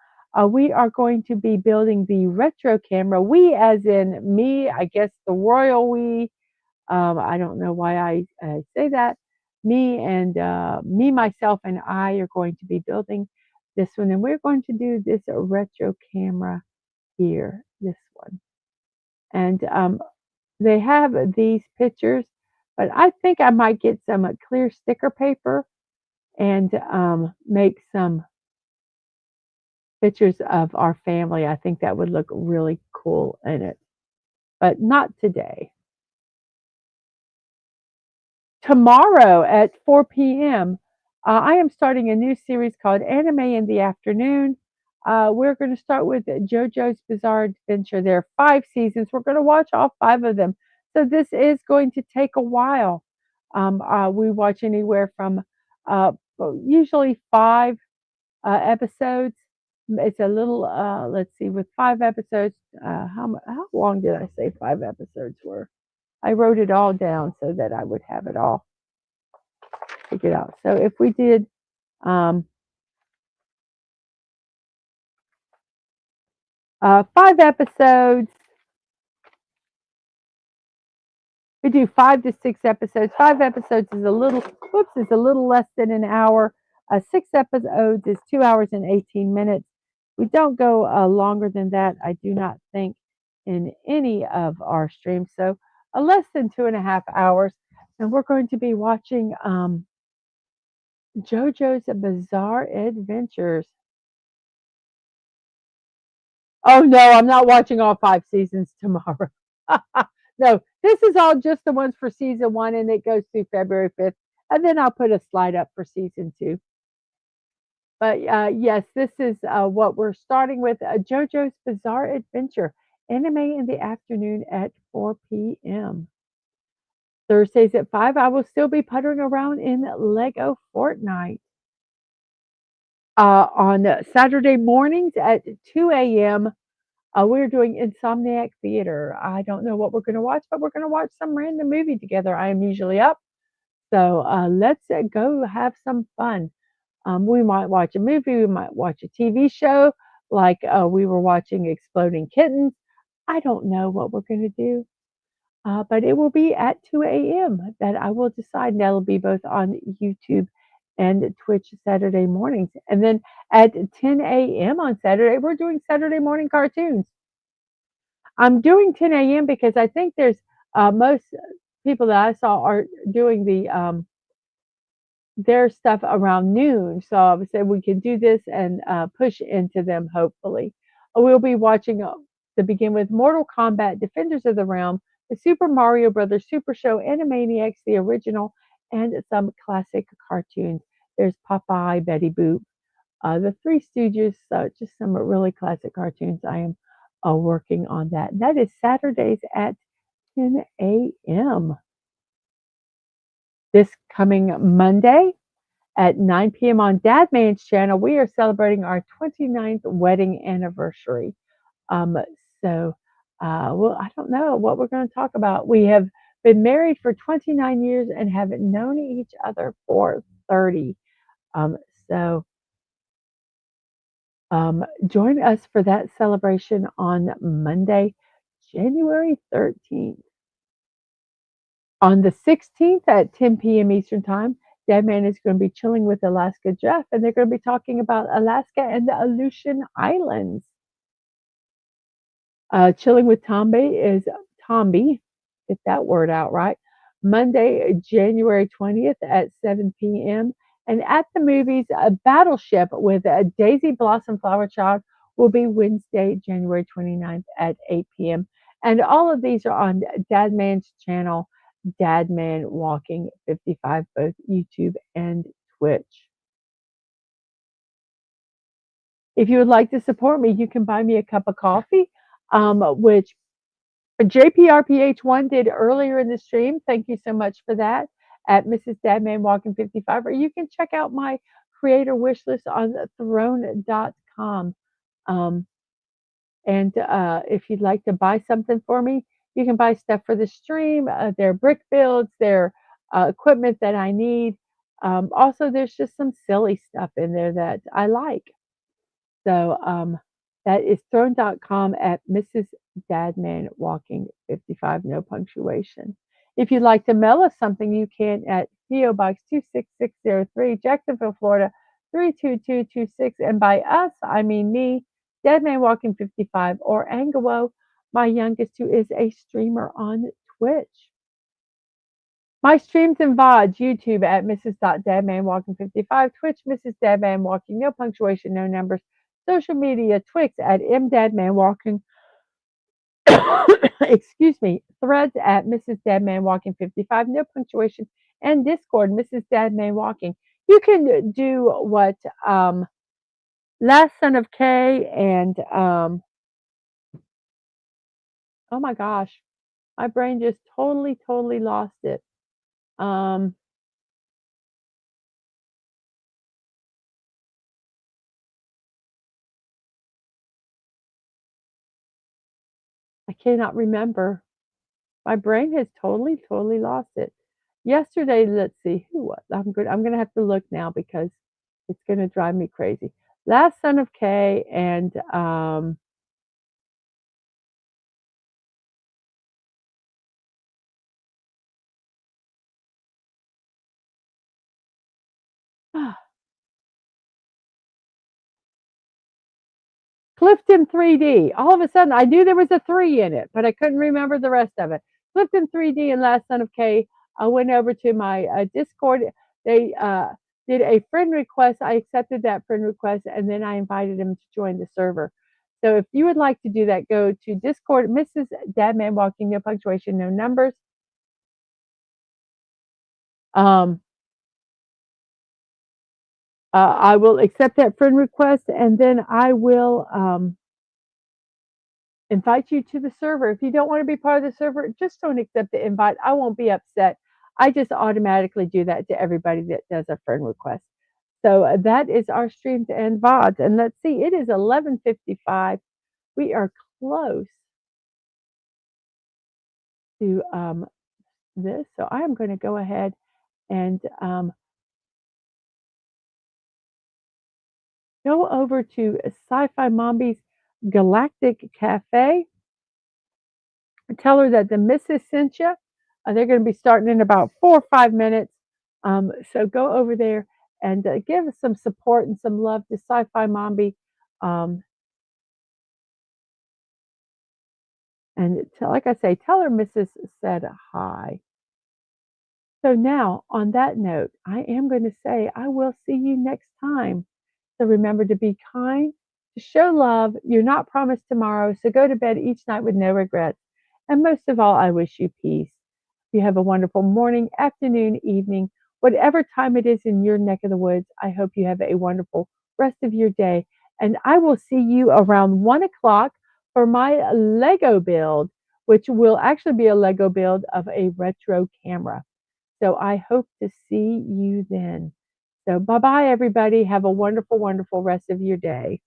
we are going to be building the retro camera. We, as in me, I guess the royal we. I don't know why I say that. Me, myself, and I are going to be building this one, and we're going to do this retro camera here, this one. And they have these pictures, but I think I might get some clear sticker paper and make some pictures of our family. I think that would look really cool in it, but not today. Tomorrow at 4 p.m., I am starting a new series called Anime in the Afternoon. We're going to start with JoJo's Bizarre Adventure. There are 5 seasons. We're going to watch all 5 of them. So this is going to take a while. We watch anywhere from usually 5 episodes. It's a little, let's see, with 5 episodes, how long did I say 5 episodes were? I wrote it all down so that I would have it all figured out. So if we did, um, 5 episodes, we do 5 to 6 episodes. 5 episodes is a little, whoops, is a little less than an hour. 6 episodes is 2 hours and 18 minutes. We don't go longer than that, I do not think, in any of our streams. So less than 2.5 hours. And we're going to be watching JoJo's Bizarre Adventures. Oh no, I'm not watching all 5 seasons tomorrow. No, this is all just the ones for season 1, and it goes through February 5th, and then I'll put a slide up for season 2. But yes, this is what we're starting with, JoJo's Bizarre Adventure, anime in the afternoon at 4 p.m. Thursdays at 5, I will still be puttering around in Lego Fortnite. On Saturday mornings at 2 a.m., we're doing Insomniac Theater. I don't know what we're going to watch, but we're going to watch some random movie together. I am usually up. So let's go have some fun. We might watch a movie, we might watch a TV show, like we were watching Exploding Kittens. I don't know what we're going to do, but it will be at 2 a.m. that I will decide. And that'll be both on YouTube and Twitch Saturday mornings. And then at 10 a.m. on Saturday, we're doing Saturday morning cartoons. I'm doing 10 a.m. because I think there's most people that I saw are doing their stuff around noon. So I would say we can do this and push into them, hopefully. We'll be watching to begin with Mortal Kombat, Defenders of the Realm, the Super Mario Brothers Super Show, Animaniacs, the original, and some classic cartoons. There's Popeye, Betty Boop, the Three Stooges, just some really classic cartoons. I am working on that. That is Saturdays at 10 a.m. This coming Monday at 9 p.m. on Dadman's channel, we are celebrating our 29th wedding anniversary. Um, so, well, I don't know what we're going to talk about. We have been married for 29 years and have known each other for 30. Um, so, join us for that celebration on Monday, January 13th. On the 16th at 10 p.m. Eastern Time, Deadman is going to be chilling with Alaska Jeff, and they're going to be talking about Alaska and the Aleutian Islands. Chilling with Tomby is Tomby, get that word out right, Monday, January 20th at 7 p.m. And at the movies, a Battleship with Daisy Blossom Flower Child will be Wednesday, January 29th at 8 p.m. And all of these are on Dadman's channel, DadmanWalking55, both YouTube and Twitch. If you would like to support me, you can buy me a cup of coffee, which JPRPH1 did earlier in the stream. Thank you so much for that at Mrs.DadmanWalking55. Or you can check out my creator wish list on throne.com. And if you'd like to buy something for me, you can buy stuff for the stream. Their brick builds, their equipment that I need. Also, there's just some silly stuff in there that I like. So that is throne.com at Mrs.DadmanWalking55, no punctuation. If you'd like to mail us something, you can at P.O. Box 26603, Jacksonville, Florida 32226. And by us, I mean me, DadmanWalking55, or Angelo, my youngest, who is a streamer on Twitch. My streams and VODs, YouTube at Mrs.DadmanWalking55, Twitch, Mrs. DadmanWalking, no punctuation, no numbers, social media, Twix at MDadmanWalking, excuse me, Threads at Mrs. DadmanWalking55, no punctuation, and Discord, Mrs. DadmanWalking. You can do what Last Son of K and, oh my gosh, my brain just totally lost it. cannot remember. My brain has totally lost it. Yesterday, let's see, who was I'm gonna have to look now because it's gonna drive me crazy. Last Son of Kay and, Clifton 3D. All of a sudden, I knew there was a 3 in it, but I couldn't remember the rest of it. Clifton 3D and Last Son of Kay. I went over to my Discord. They did a friend request. I accepted that friend request, and then I invited them to join the server. So if you would like to do that, go to Discord, Mrs.DadmanWalking, no punctuation, no numbers. Um, I will accept that friend request, and then I will invite you to the server. If you don't want to be part of the server, just don't accept the invite. I won't be upset. I just automatically do that to everybody that does a friend request. So that is our streams and VODs. And let's see, it is 11:55. We are close to this. So I am going to go ahead and go over to Sci-Fi Mombi's Galactic Cafe. Tell her that the missus sent you. They're going to be starting in about 4 or 5 minutes. So go over there and give some support and some love to Sci-Fi Mombi. Um, and like I say, tell her Mrs. said hi. So now, on that note, I am going to say I will see you next time. So remember to be kind, to show love. You're not promised tomorrow, so go to bed each night with no regrets. And most of all, I wish you peace. You have a wonderful morning, afternoon, evening, whatever time it is in your neck of the woods. I hope you have a wonderful rest of your day. And I will see you around 1 o'clock for my Lego build, which will actually be a Lego build of a retro camera. So I hope to see you then. So bye bye, everybody. Have a wonderful, wonderful rest of your day.